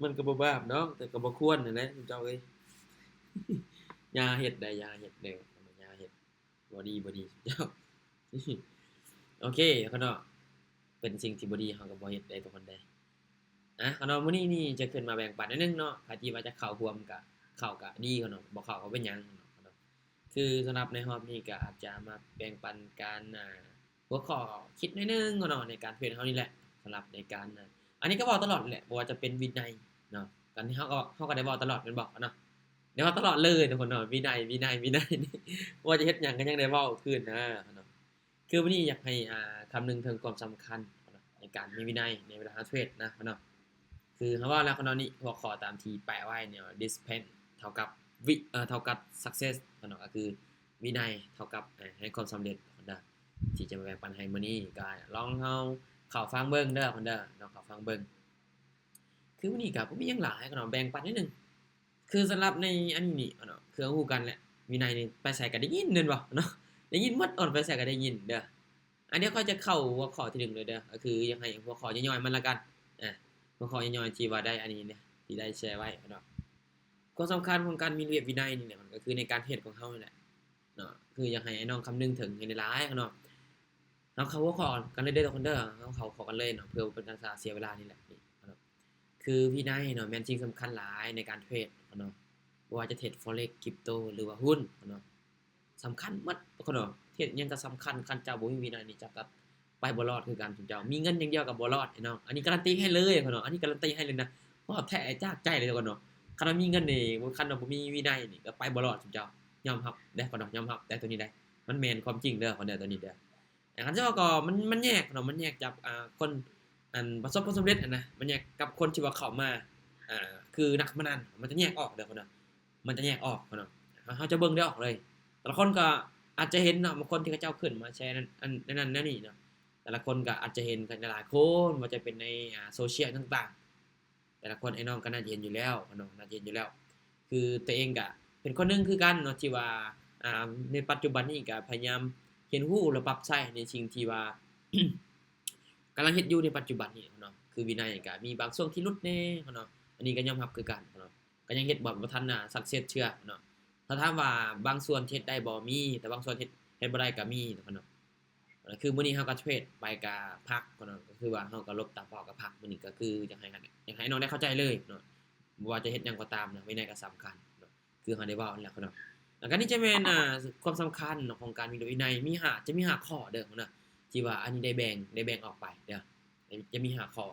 มันก็บ่บาปเนาะแต่ก็บ่ควรนั่นแหละเจ้าเอ้ยอย่าเฮ็ดได้อย่าเฮ็ดเด้ออย่าเฮ็ดบ่ดีเจ้าโอเคเขาเนาะเป็นสิ่งที่บ่ดีเฮาก็บ่เฮ็ดได้ทุกคนเด้เขาเนาะมื้อนี้นี่จะขึ้นมาแบ่งปันนิดหนึ่งเนาะใครที่ว่าจะเข้าร่วมก็เข้าก็ดีเขาเนาะบ่เข้าก็เป็นหยังเนาะคือสำหรับในรอบนี้ก็อาจจะมาแบ่งปันการหัวข้อคิดนิดหนึ่งเนาะในการเทรดเฮานี่แหละสำหรับในการอันนี้ก็เว้าตลอดแหละบ่ว่าจะเป็นวินัยเนาะการที่เฮาก็ได้เว้าตลอดแม่นบ่เนาะได้เว้าตลอดเลยทุกคนเนาะวินัยนี่บ่ว่าจะเฮ็ดหยังก็ยังได้เว้าคืนเนาะคือวันนี้อยากให้คำนึงถึงความสำคัญเนาะในการมีวินัยในเวลาเทรดนะเนาะคือเฮาว่าแล้วเนาะนี่หัวข้อตามที่แปะไว้เนี่ย discipline เท่ากับเท่ากับ success เนาะก็คือวินัยเท่ากับให้ความสำเร็จนะที่จะมาแบ่งปันให้มื้อนี้ก็ลองเฮาเข้าฟังเบิ่งเด้อเด้อลองเข้าฟังเบิ่งคือมื้อนี้ก็บ่มีหยังหลายก็เนาะแบ่งปันนิดหนึ่งคือสำหรับในอันนี้นี่เนาะคือฮู้กันแหละวินัยนี่ไปไสก็ได้ยินแม่นบ่เนาะได้ยินหมดออนไปไสก็ได้ยินเด้ออันนี้ก็จะเข้าหัวข้อที่1เลยเด้อก็คืออยากให้หัวข้อย่อยๆมันละกันอาหัวข้อย่อยๆที่ว่าได้อันนี้เนี่ยที่ได้แชร์ไว้เนาะความสำคัญของการมีระเบียบวินัยนี่เนี่ยมันก็คือในการเฮ็ดของเฮานี่แหละเนาะคืออยากให้ไอ้น้องคำนึงถึงให้หลายๆเนาะ เราเข้าหัวข้อกันเลยเด้อทุกคนเด้อเราเข้าข้อกันเลยเนาะเพื่อบ่เป็นการเสียเวลานี่แหละนี่เนาะคือวินัยเนาะแม่นสิ่งสำคัญหลายในการเทรดเนาะบ่ว่าจะเทรด Forex Crypto หรือว่าหุ้นเนาะสำคัญหมดทุกคนเนาะเทรดหยังก็สำคัญคันเจ้าบ่มีวินัยนี่เจ้าก็ไปบ่รอดคือกันซุมเจ้ามีเงินอย่างเดียวก็บ่รอดไอ้น้องอันนี้การันตีให้เลยพ่นเนาะอันนี้การันตีให้เลยนะเพราะแท้จากใจเลยทุกคนเนาะคันว่ามีเงินนี่คันว่าบ่มีวินัยนี่ก็ไปบ่รอดซุมเจ้ายอมรับเด้อพ่นเนาะยอมรับแต่ตัวนี้ได้มันแม่นความจริงเด้อพ่นเด้อตัวนี้เด้อ คันเจ้าก็มันแยกเนาะมันแยกจากคนประสบความสำเร็จนะมันแยกกับคนที่ว่าเข้ามาคือนักพนันมันจะแยกออกเด้อพุ่นน่ะมันจะแยกออกพุ่นน่ะเราจะเบิ่งได้ออกเลยแต่ละคนก็อาจจะเห็นเนาะบางคนที่เขาเจ้าขึ้นมาแชร์นั้นแนวนี้เนาะแต่ละคนก็อาจจะเห็นกันหลายคนว่าจะเป็นในSocial ต่างๆแต่ละคนไอ้น้องก็น่าจะเห็นอยู่แล้วเนาะน่าจะเห็นอยู่แล้วคือตัวเองก็เป็นคนหนึงคือกันเนาะที่ว่าในปัจจุบันนี้ก็พยายาม เรียนรู้และปรับใช้ในสิ่งที่ว่า กำลังเฮ็ดอยู่ในปัจจุบันนี้เนาะคือวินัยก็มีบางช่วงที่หลุดแหน่เนาะอันนี้ก็ยอมรับคือกันเนาะก็ยังเฮ็ดบ่ทันsuccess เชื่อเนาะถ้าถามว่าบางส่วนเฮ็ดได้บ่มีแต่บางส่วนเฮ็ดบ่ได้ก็มีเนาะคือมื้อนี้เราก็เทรดไปก็พักเนาะก็คือว่าเราก็ลบตามเป้าก็พักมื้อนี้ก็คืออยากให้น้องได้เข้าใจเลยเนาะบ่ว่าจะเฮ็ดหยังก็ตามนะวินัยก็สำคัญเนาะคือเราได้เว้านั่นแหละเนาะ แล้วก็นี่จะเป็นความสำคัญของการมีวินัยมีจะมีข้อเด้อนะที่ว่าอันนี้ได้แบ่งออกไปเด้อจะมี5ข้อ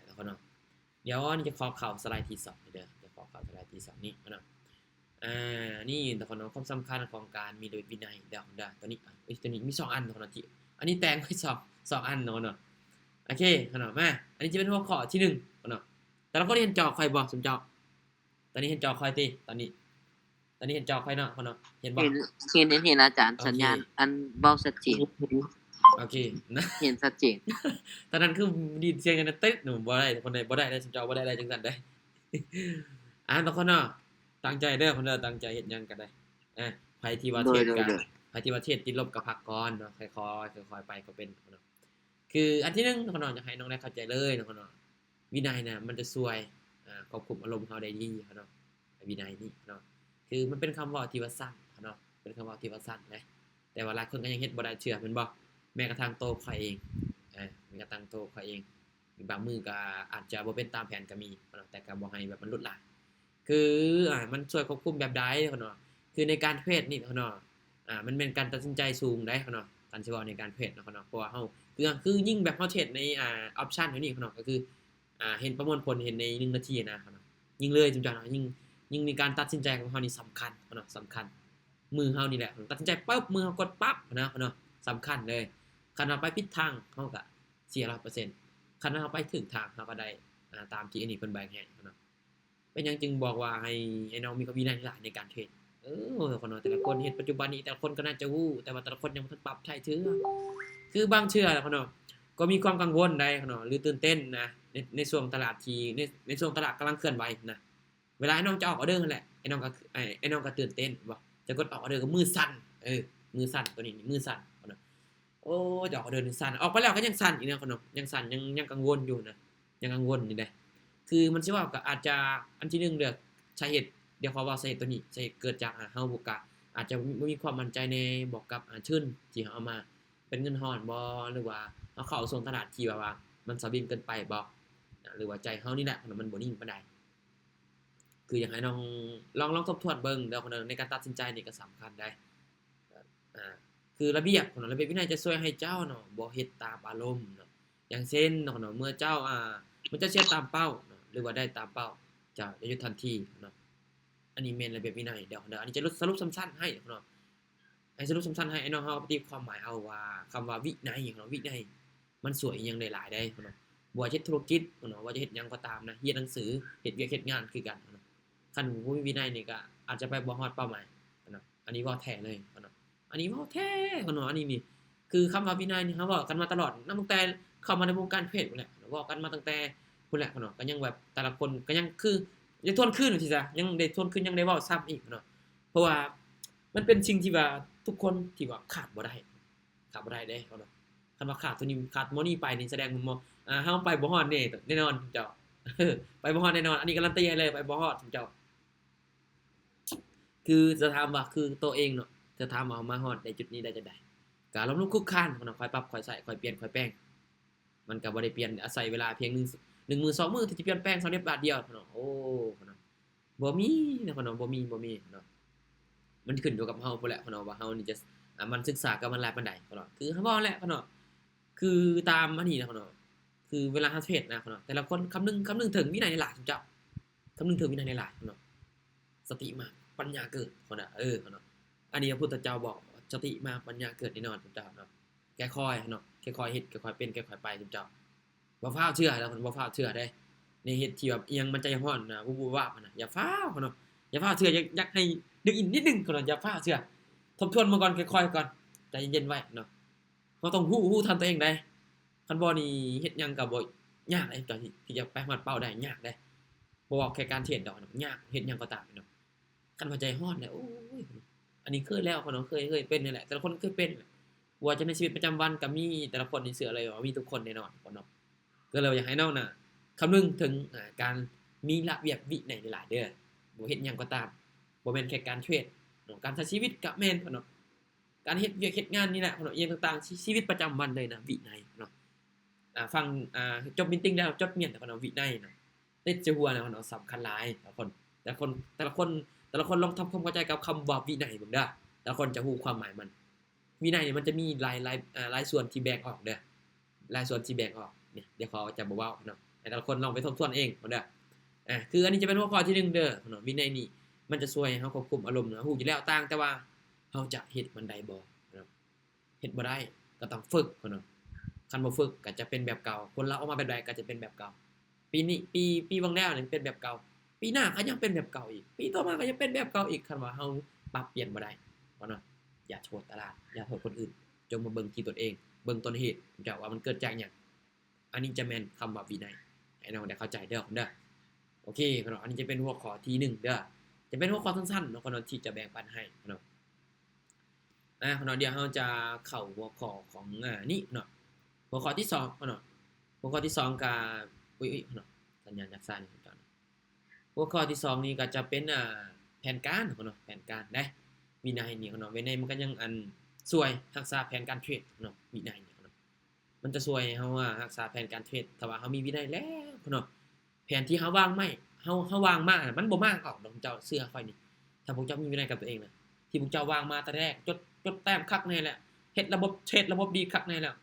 แล้วก็เนาะเดี๋ยวอันนี้จะขอเข้าสไลด์ที่2เด้อจะขอเข้าสไลด์ที่2นี่เนาะนี่ทุกคนเนาะความสำคัญของการมีวินัยเดี๋ยวตัวนี้ตัวนี้มี2อันทุกคนเนาะที่อันนี้แต่งไว้2อันเนาะโอเคเนาะมาอันนี้จะเป็นหัวข้อที่1เนาะแต่ละคนเห็นจอค่อยบ่สมเจ้าตอนนี้เห็นจอค่อยติตอนนี้เห็นจอค่อยเนาะเนาะเห็นบ่เห็นอาจารย์โอเคสัญญาณอันเว้าชัดเจนโอเคนะ เห็นชัดเจน ตอนนั้นคือได้ยินเสียงกันตึ๊ดหนูบ่ได้คนใดบ่ได้สมเจ้าบ่ได้จังซั่นได้ทุกคนเนาะตั้งใจเด้อคนเด้อตั้งใจเฮ็ดหยังก็ได้ไผที่ว่าโดเทรยดก็โดยโดยไผที่ว่าเทรดติดลบก็พักก่อนเนาะค่อยๆไปก็เป็นเนาะคืออันที่1ทุกคนเนาะอยากให้น้องได้เข้าใจเลยทุกคนเนาะวินัยน่ะมันจะช่วยควบคุมอารมณ์เราได้ดีเนาะวินัยนี่เนาะคือมันเป็นคำเว้าที่ว่าสั้นเนาะเป็นคำเว้าที่ว่าสั้นนะแต่ว่าหลายคนก็ยังเฮ็ดบ่ได้เชื่อแม่นบ่แม้กระทั่งตัวข้อยเองแม้กระทั่งตัวข้อยเองบางมื้อก็อาจจะบ่เป็นตามแผนก็มีเนาะแต่ก็บ่ให้แบบมันหลุดหลายคือมันช่วยควบคุมแบบใดเนาะคือในการเทรดนี่เนาะมันเป็นการตัดสินใจสูงได้เนาะการสิเว้าในการเทรดเนาะเพราะว่าเฮาคือยิ่งแบบเฮาเทรดในออปชันอยู่นี่เนาะก็คือเห็นประมวลผลเห็นใน1นาทีนะครับยิ่งเลยจุ๊จ้ะยิ่งในการตัดสินใจของเฮานี่สำคัญเนาะสำคัญมือเฮานี่แหละตัดสินใจปึ๊บมือเฮากดปั๊บเนาะสำคัญเลยคันว่าไปผิดทางเฮาก็เสีย 100% คันว่าเฮาไปถึงทางเฮาก็ได้ตามที่อันนี้เพิ่นแบ่งให้เนาะเป็นหยังจึงบอกว่าให้น้องมีความวินัยหลายในการเทรดคนเนาะแต่ละคนเฮ็ดปัจจุบันนี้แต่ละคนก็น่าจะรู้แต่ว่าแต่ละคนยังบ่ทันปรับใช้เทื่อคือบางเทื่อเนาะก็มีความกังวลได้เนาะหรือตื่นเต้นนะในช่วงตลาดที่ในช่วงตลาดกำลังเคลื่อนไหวนะเวลาไอ้น้องจะออกออร์เดอร์นั่นแหละไอ้น้องก็ตื่นเต้นบ่จะกดออกออร์เดอร์ก็มือสั่นมือสั่นตัวนี้มือสั่นเนาะโอ้จะออกออร์เดอร์นี่สั่นออกไปแล้วก็ยังสั่นอีกเนาะเนาะยังสั่นยังกังวลอยู่นะยังกังวลอยู่เด้ คือมันสิว่าก็อาจจะอันที่1เด้อสาเหตุเดี๋ยวขอเว้าสาเหตุตัวนี้สาเหตุเกิดจากเฮาบ่กล้าอาจจะบ่มีความมั่นใจแน่บอกกับทุนที่เฮาเอามาเป็นเงินฮ้อนบ่หรือว่าเฮาเข้าช่วงตลาดที่แบบว่ามันสวิงเกินไปบ่หรือว่าใจเฮานี่แหละมันบ่นิ่งปานใดคืออยากให้น้องลองทบทวนเบิ่งเด้อในการตัดสินใจนี่ก็สำคัญได้อ่าคือระเบียบวินัยจะช่วยให้เจ้าเนาะบ่เฮ็ดตามอารมณ์เนาะอย่างเช่นเนาะเมื่อเจ้ามันจะเสียตามเป้าเนาะหรือว่าได้ตามเป้าจะหยุดทันทีเนาะอันนี้แม่นระเบียบวินัยเดี๋ยวอันนี้จะสรุปสั้นๆให้เนาะให้สรุปสั้นๆให้น้องเฮาตีความหมายเอาว่าคำว่าวินัยเนาะวินัยมันสวยอีหยังได้หลายได้เนาะบ่ว่าเฮ็ดธุรกิจเนาะว่าจะเฮ็ดหยังก็ตามนะเรียนหนังสือเฮ็ดเวียกเฮ็ดงานคือกันเนาะคันบ่มีวินัยนี่ก็อาจจะไปบ่ฮอดเป้าหมายเนาะอันนี้เว้าแท้เลยเนาะอันนี้เว้าแท้เนาะอันนี้นี่คือคำว่าวินัยนี่เฮาเว้ากันมาตลอดนับตั้งแต่เข้ามาในวงการเพศพู้นแหละเว้ากันมาตั้งแต่พู้นแหละเนาะก็ยังแบบแต่ละคนก็ยังคือยังทวนคืนที่ซะยังได้ทวนคืนยังได้เว้าซ้ำอีกเนาะเพราะว่ามันเป็นสิ่งที่ว่าทุกคนที่ว่าขาดบ่ได้เด้เนาะคันว่าขาดตัวนี้ขาดหม้อนี้ไปนี่แสดงว่าเฮาไปบ่ฮอดแน่นอนเจ้า ไปบ่ฮอดแน่นอนอันนี้การันตีให้เลยไปบ่ฮอดเจ้าคือจะถามว่าคือตัวเองเนาะจะถามว่ามาฮอดในจุดนี้ได้จังได๋ก็ล้มลุกคลุกคลานเนาะค่อยปรับค่อยใส่ค่อยเปลี่ยนค่อยแปลงมันก็บ่ได้เปลี่ยนอาศัยเวลาเพียง1มื้อ2มื้อที่จะเปลี่ยนแปลงสำเร็จบาดเดียวเนาะโอ้เนาะบ่มีเนาะบ่มีเนาะมันขึ้นอยู่กับเฮาพู้นแหละเนาะว่าเฮานี่จะมันศึกษากับมันหลายปานใดเนาะคือเฮาเว้าแหละเนาะคือตามอันนี้นะเนาะคือเวลาเฮาเทรดนะเนาะแต่ละคนคำนึงถึงวินัยในหลายเจ้าคำนึงถึงวินัยในหลายเนาะสติมาปัญญาเกิดเนาะเนาะอันนี้พระพุทธเจ้าบอกสติมาปัญญาเกิดแน่นอนเจ้าเนาะแค่ค่อยเนาะแค่ค่อยเฮ็ดแค่ค่อยเป็นแค่ค่อยไปเจ้าบ่ฟ้าวเชื่อแล้วบ่ฟ้าวเชื่อได้ในเฮ็ดที่แบบอีหยังมันใจร้อนนะวูบๆวาบนะอย่าฟ้าวเนาะอย่าฟ้าวเชื่ออยากให้นึกอีกนิดนึงเนาะอย่าฟ้าวเชื่อทบทวนมาก่อนค่อยๆก่อนใจเย็นๆไว้เนาะเราต้องฮู้ทันตัวเองได้คันบ่นี่เฮ็ดหยังก็บ่ยากเจ้าที่จะไปฮอดเป้าได้ยากเด้บ่ว่าแค่การเทรดดอกยากเฮ็ดหยังก็ตามเนาะคันว่าใจร้อนเนี่ยโอ้ยอันนี้เคยแล้วเนาะเคยเป็นนี่แหละแต่ละคนเคยเป็นว่าจะในชีวิตประจำวันก็มีแต่ละคนนี่เชื่อเลยว่ามีทุกคนแน่นอนเนาะก็เลยอยากให้น้องน่ะคำนึงถึงการมีระเบียบวินัยหลายๆเด้อบ่เฮ็ดหยังก็ตามบ่แม่นแค่การเทรดเนาะการใช้ชีวิตก็แม่นเนาะการเฮ็ดเวียกเฮ็ดงานนี่แหละเนาะอย่างต่างๆชีวิตประจำวันเลยนะวินัยเนาะฟังจบมีตติ้งแล้วจดเมียนเนาะวินัยเนาะติดจะหัวเนาะสำคัญหลายแต่ละคนลองทำความเข้าใจกับคำว่าวินัยเบิ่งเด้อแต่ละคนจะฮู้ความหมายมันวินัยนี่มันจะมีหลายส่วนที่แบ่งออกเด้อหลายส่วนที่แบ่งออกเนี่ยเดี๋ยวขอจะบ่เว้าเนาะให้แต่ละคนลองไปทบทวนเองเด้อคืออันนี้จะเป็นหัวข้อที่1เด้อเนาะวินัยนี่มันจะช่วยให้เฮาควบคุมอารมณ์เนาะฮู้อยู่แล้วต่างแต่ว่าเฮาจะเฮ็ดมันได้บ่เนาะเฮ็ดบ่ได้ก็ต้องฝึกเนาะคันบ่ฝึกก็จะเป็นแบบเก่าคนเราออกมาแบบใดก็จะเป็นแบบเก่าปีนี้ปีบางแล้วนี่เป็นแบบเก่าปีหน้าก็ยังเป็นแบบเก่าอีกปีต่อมาก็ยังเป็นแบบเก่าอีกคันว่าเฮาปรับเปลี่ยนบ่ได้เนาะอย่าโทษตลาดอย่าโทษคนอื่นจงมาเบิ่งที่ตนเองเบิ่งต้นเหตุจะว่ามันเกิดจากหยังอันนี้จะแม่นคำว่าวินัยให้น้องได้เข้าใจเด้อโอเคเนาะอันนี้จะเป็นหัวข้อที่1เด้อจะเป็นหัวข้อสั้นๆเนาะเนาะที่จะแบ่งปันให้เนาะเนาะเดี๋ยวเราจะเข้าหัวข้อของนี่เนาะหัวข้อที่2เนาะหัวข้อที่2ก็อุ๊ยเนาะสัญญาณจากซ้ายนี่เจ้าหัวข้อที่2นี่ก็จะเป็นแผนการเนาะแผนการได้วินัยนี่เนาะวินัยมันก็ยังช่วยรักษาแผนการเทรดเนาะวินัยนี่เนาะมันจะช่วยให้เฮารักษาแผนการเทรดถ้าว่าเฮามีวินัยแล้วเนาะแผนที่เฮาวางไว้เฮาวางมามันบ่มากออกดอกเจ้าเชื่อค่อยนี่ถ้าพวกเจ้ามีวินัยกับตัวเองนะที่พวกเจ้าวางมาแต่แรกจดแต้มคักแน่แหละเฮ็ดระบบเทรดระบบดีคักแน่แล้ว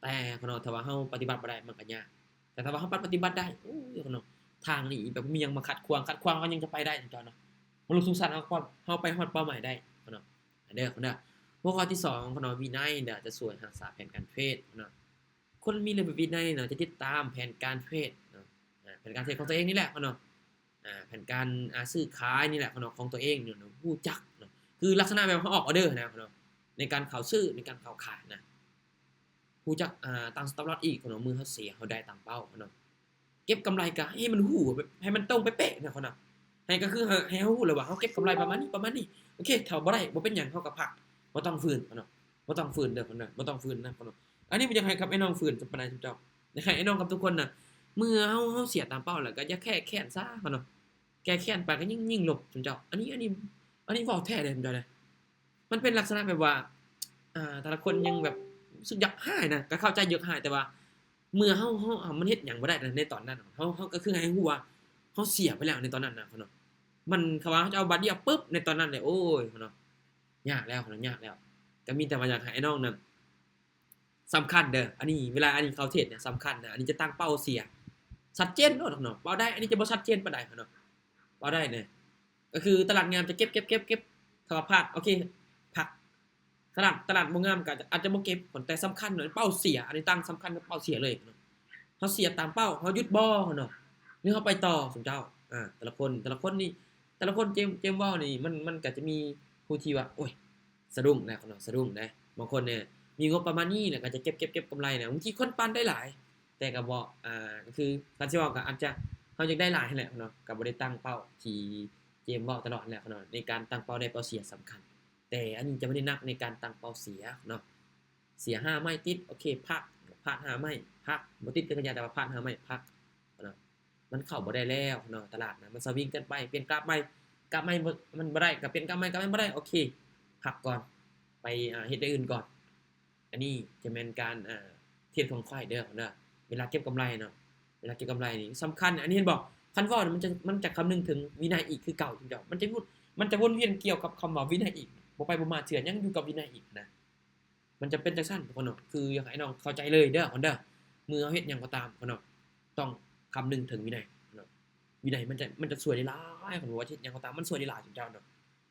แต่เนาะถ้าว่าเฮาปฏิบัติบ่ได้มันก็ยากแต่ถ้าว่าเฮาปฏิบัติได้โอ้ยเนาะทางนี้แบบมีหยังมาขัดขวางก็ยังจะไปได้เจ้าเนาะบ่รู้สงสารเฮาไปฮอดเป้าหมายได้เนาะเด้อหัวข้อที่2เนาะวินัยเดี๋ยวจะช่วยรักษาแผนการเทรดเนาะคนมีระเบียบวินัยเนาะจะติดตามแผนการเทรดเนาะแผนการเทรดของตัวเองนี่แหละเนาะแผนการซื้อขายนี่แหละเนาะของตัวเองเนาะฮู้จักเนาะคือลักษณะแบบเฮาออกออเดอร์นะเนาะในการเข้าซื้อในการเข้าขายนะฮู้จักตั้ง stop loss อีกเนาะมือเฮาเสียเฮาได้ตามเป้าเนาะเก็บกำไรก็ให้มันฮู้ให้มันตรงเป๊ะๆนะเนาะให้ก็คือให้เฮาฮู้เลยว่าเฮาเก็บกำไรประมาณนี้โอเคถ้าบ่ได้บ่เป็นหยังเฮาก็พักบ่ต้องฝืนเนาะบ่ต้องฝืนเด้อเนาะบ่ต้องฝืนนะเนาะอันนี้มันยังให้กับไอ้น้องฝืนปานใดเจ้าอยากให้ไอ้น้องกับทุกคนน่ะ เมื่อเฮาเสียตามเป้าแล้วก็อย่าแค่แค้นซะเขาเนาะแก้แค้นไปก็ยิ่งลบซุมเจ้าอันนี้เว้าแท้เด้ซุมเจ้าเด้อมันเป็นลักษณะแบบว่าแต่ละคนยังแบบรู้สึกอยากร้ายนะก็เข้าใจอยากร้ายแต่ว่าเมื่อเฮามันเฮ็ดหยังบ่ได้ในตอนนั้นเฮาก็คือให้ฮู้ว่าเฮาเสียไปแล้วในตอนนั้นน่ะเขาเนาะมันเขาว่าเขาจะเอาบัดเดียวปึ๊บในตอนนั้นเนี่ยโอ้ยเขาเนาะยากแล้วเขาเนาะยากแล้วก็มีแต่ว่าอยากให้ไอ้น้องนั่นสำคัญเด้ออันนี้เวลาอันนี้เข้าเทศน์เนี่ยสำคัญนะอันนี้จะตั้งเป้าเสียชัดเจนโลดเนาะเป้าได้อันนี้จะบ่ชัดเจนปานใดเขาเนาะเป้าได้เนี่ยก็คือตลาดงามจะเก็บถ้าว่าพลาดโอเคพักตลาดบ่งามก็อาจจะบ่เก็บผลแต่สำคัญเนาะเป้าเสียอันนี้ตั้งสำคัญกับเป้าเสียเลยเนาะเฮาเสียตามเป้าเฮาหยุดบ่เนาะหรือเฮาไปต่อซุมเจ้าแต่ละคนนี่แต่ละคนเจมเว้านี่มันก็จะมีผู้ที่ว่าโอ้ยสะดุ้งแล้วเนาะสะดุ้งนะบางคนเนี่ยมีงบประมาณนี้แล้วก็จะเก็บกำไรนะบางทีคนปั่นได้หลายแต่ก็บ่ก็คือการสิเว้าก็อาจจะเฮาอยากได้หลายนั่นแหละเนาะก็บ่ได้ตั้งเป้าที่เจมเว้าตลอดแหละเนาะในการตั้งเป้าได้เป้าเสียสำคัญแต่อันนี้จะไม่ได้นับในการตั้งเป้าเสียเนาะเสีย5ไม้ติดโอเคพักพลาด5ไม้พักบ่ติดก็อย่าแต่ว่าพลาด5ไม้พักเนาะมันเข้าบ่ได้แล้วเนาะตลาดนะมันสวิงกันไปเปลี่ยนกราฟใหม่บ่มันบ่ได้ก็เปลี่ยนกราฟใหม่บ่ได้โอเคพักก่อนไปเฮ็ดอย่างอื่นก่อนอันนี้จะแม่นการเทรดของข้อยเด้อเวลาเก็บกำไรเนาะเวลาเก็บกำไรนี่สำคัญอันนี้เห็นบ่คันเว้ามันจะคำนึงถึงวินัยอีกคือเก่าจังเจ้ามันจะวนเวียนเกี่ยวกับคำว่าวินัยอีกบ่ไปบ่มาเทื่อยังอยู่กับวินัยอีกนะมันจะเป็นจังซั่นทุกคนเนาะคืออยากให้น้องเข้าใจเลยเด้อคนเด้อเมื่อเฮ็ดหยังก็ตามคนเนาะต้องคำนึงถึงวินัยเนาะวินัยมันจะช่วยได้หลายคันว่าเฮ็ดหยังก็ตามมันช่วยได้หลายจังเจ้าเนาะ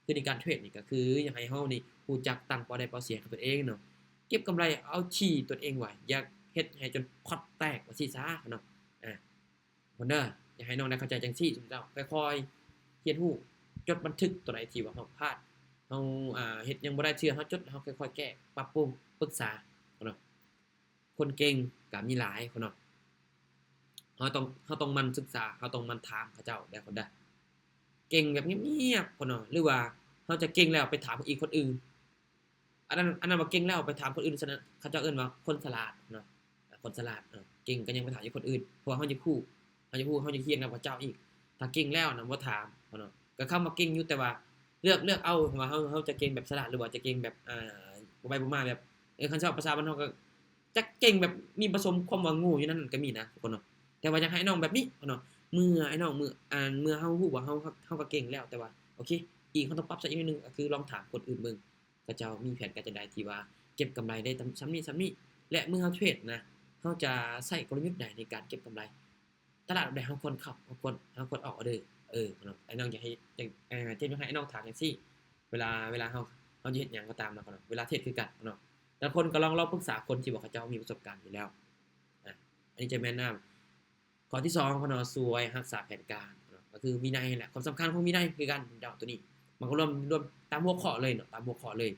คือในการเทรดนี่ก็คืออยากให้เฮานี่รู้จักตั้งเป้าได้เป้าเสียกับตัวเองเนาะเก็บกำไรเอาชี้ตัวเองไว้อย่าเฮ็ดให้จนพอตแตกว่าซี่ซะเนาะคนเด้ออยากให้น้องได้เข้าใจจังซี่ซุมเจ้าค่อยๆเรียนรู้จดบันทึกตัวใดที่ว่าเฮาพลาดเฮาเฮ็ดหยังบ่ได้เทื่อเฮาจดเฮาค่อยๆแก้ปรับปรุงปรึกษาเนาะคนเก่งก็มีหลายคนเนาะเฮาต้องหมั่นศึกษาเฮาต้องหมั่นถามเขาเจ้าได้คนเด้อเก่งแบบเงียบๆคนเนาะหรือว่าเฮาจะเก่งแล้วไปถามอีกคนอื่นอันนั้นว่าเก่งแล้วไปถามคนอื่นซะนั้นเขาเจ้าเอิ้นว่าคนฉลาดเนาะคนฉลาดเก่งก็ยังไปถามอีกคนอื่นเพราะว่าเฮาจะคู่เฮาจะเฮียนกับเขาเจ้าอีกถ้าเก่งแล้วน่ะบ่ถามเนาะก็คำว่าเก่งอยู่แต่ว่าเลือกเอาว่าเฮาจะเก่งแบบฉลาดหรือว่าจะเก่งแบบบ่ไปบ่มาแบบคันชอบภาษาบ้านเฮาก็จักเก่งแบบมีผสมความว่าโง่อยู่นั่นก็มีนะทุกคนเนาะแต่ว่าอยากให้น้องแบบนี้เนาะเมื่อไอ้น้องเมื่อเฮาฮู้ว่าเฮาก็เก่งแล้วแต่ว่าโอเคอีกเฮาต้องปรับสักอีกนิดนึงก็คือลองถามคนอื่นเบิ่งเขาเจ้ามีแผนการจั่งใดที่ว่าเก็บกำไรได้ส่ำนี้และเมื่อเฮาเทรดนะเฮาจะใช้กลยุทธ์ใดในการเก็บกำไรตลาดแบบใดเฮาควรเข้าเฮาควรออกออเดอร์เนาะไอ้น้องอยากให้เช่นอยากให้ไอ้น้องถามจังซี่เวลาเฮาจะเฮ็ดหยังก็ตามเนาะเนาะเวลาเทรดคือกันเนาะแต่คนก็ลองปรึกษาคนที่ว่าเขาเจ้ามีประสบการณ์อยู่แล้วอันนี้จะแนะนำข้อที่2เขาเนาะสวยรักษาแผนการเนาะก็คือวินัยนั่นแหละความสำคัญของวินัยคือกันเจ้าตัวนี้มันก็รวมตามหัวข้อเลยเนาะตามหัวข้อเลย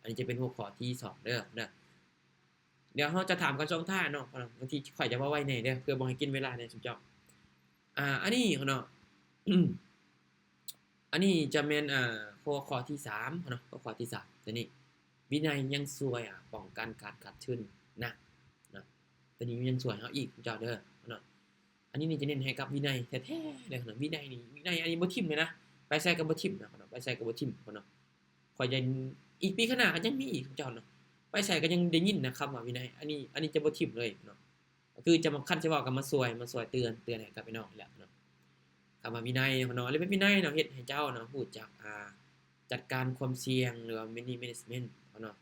อันนี้จะเป็นหัวข้อที่2เด้อเดี๋ยวเราจะถามกันช่องท้ายเนาะบางทีข่อยจะเว้าไว้แหน่เด้อเพื่อบ่ให้กินเวลาแหน่ซุมเจ้าอันนี้เนาะ อันนี้จะแม่นหัวข้อที่3เนาะหัวข้อที่3ตัวนี้วินัยยังช่วยป้องกันการขาดทุนนะตัวนี้ยังช่วยเฮาอีกเจ้าเด้อเนาะอันนี้นี่จะเน้นให้กับวินัยแท้ๆเลยเนาะวินัยอันนี้บ่ทิ่มเลยนะไปใส่ก็บ่ทิ่มนะเนาะไปใส่ก็บ่ทิ่มเนาะข่อยจะอีกปีข้างหน้าก็ยังมีอีกเจ้าเนาะไปใส่ก็ยังได้ยินนะคำว่าวินัยอันนี้จะบ่ทิ่มเลยเนาะก็คือจะมาคันสิเว้าก็มาช่วยเตือนให้กับพี่น้องนี่แหละเนาะคำว่าวินัยเนาะหรือเป็นวินัยเนาะเฮ็ดให้เจ้าเนาะรู้จักจัดการความเสี่ยงหรือว่า management เนาะ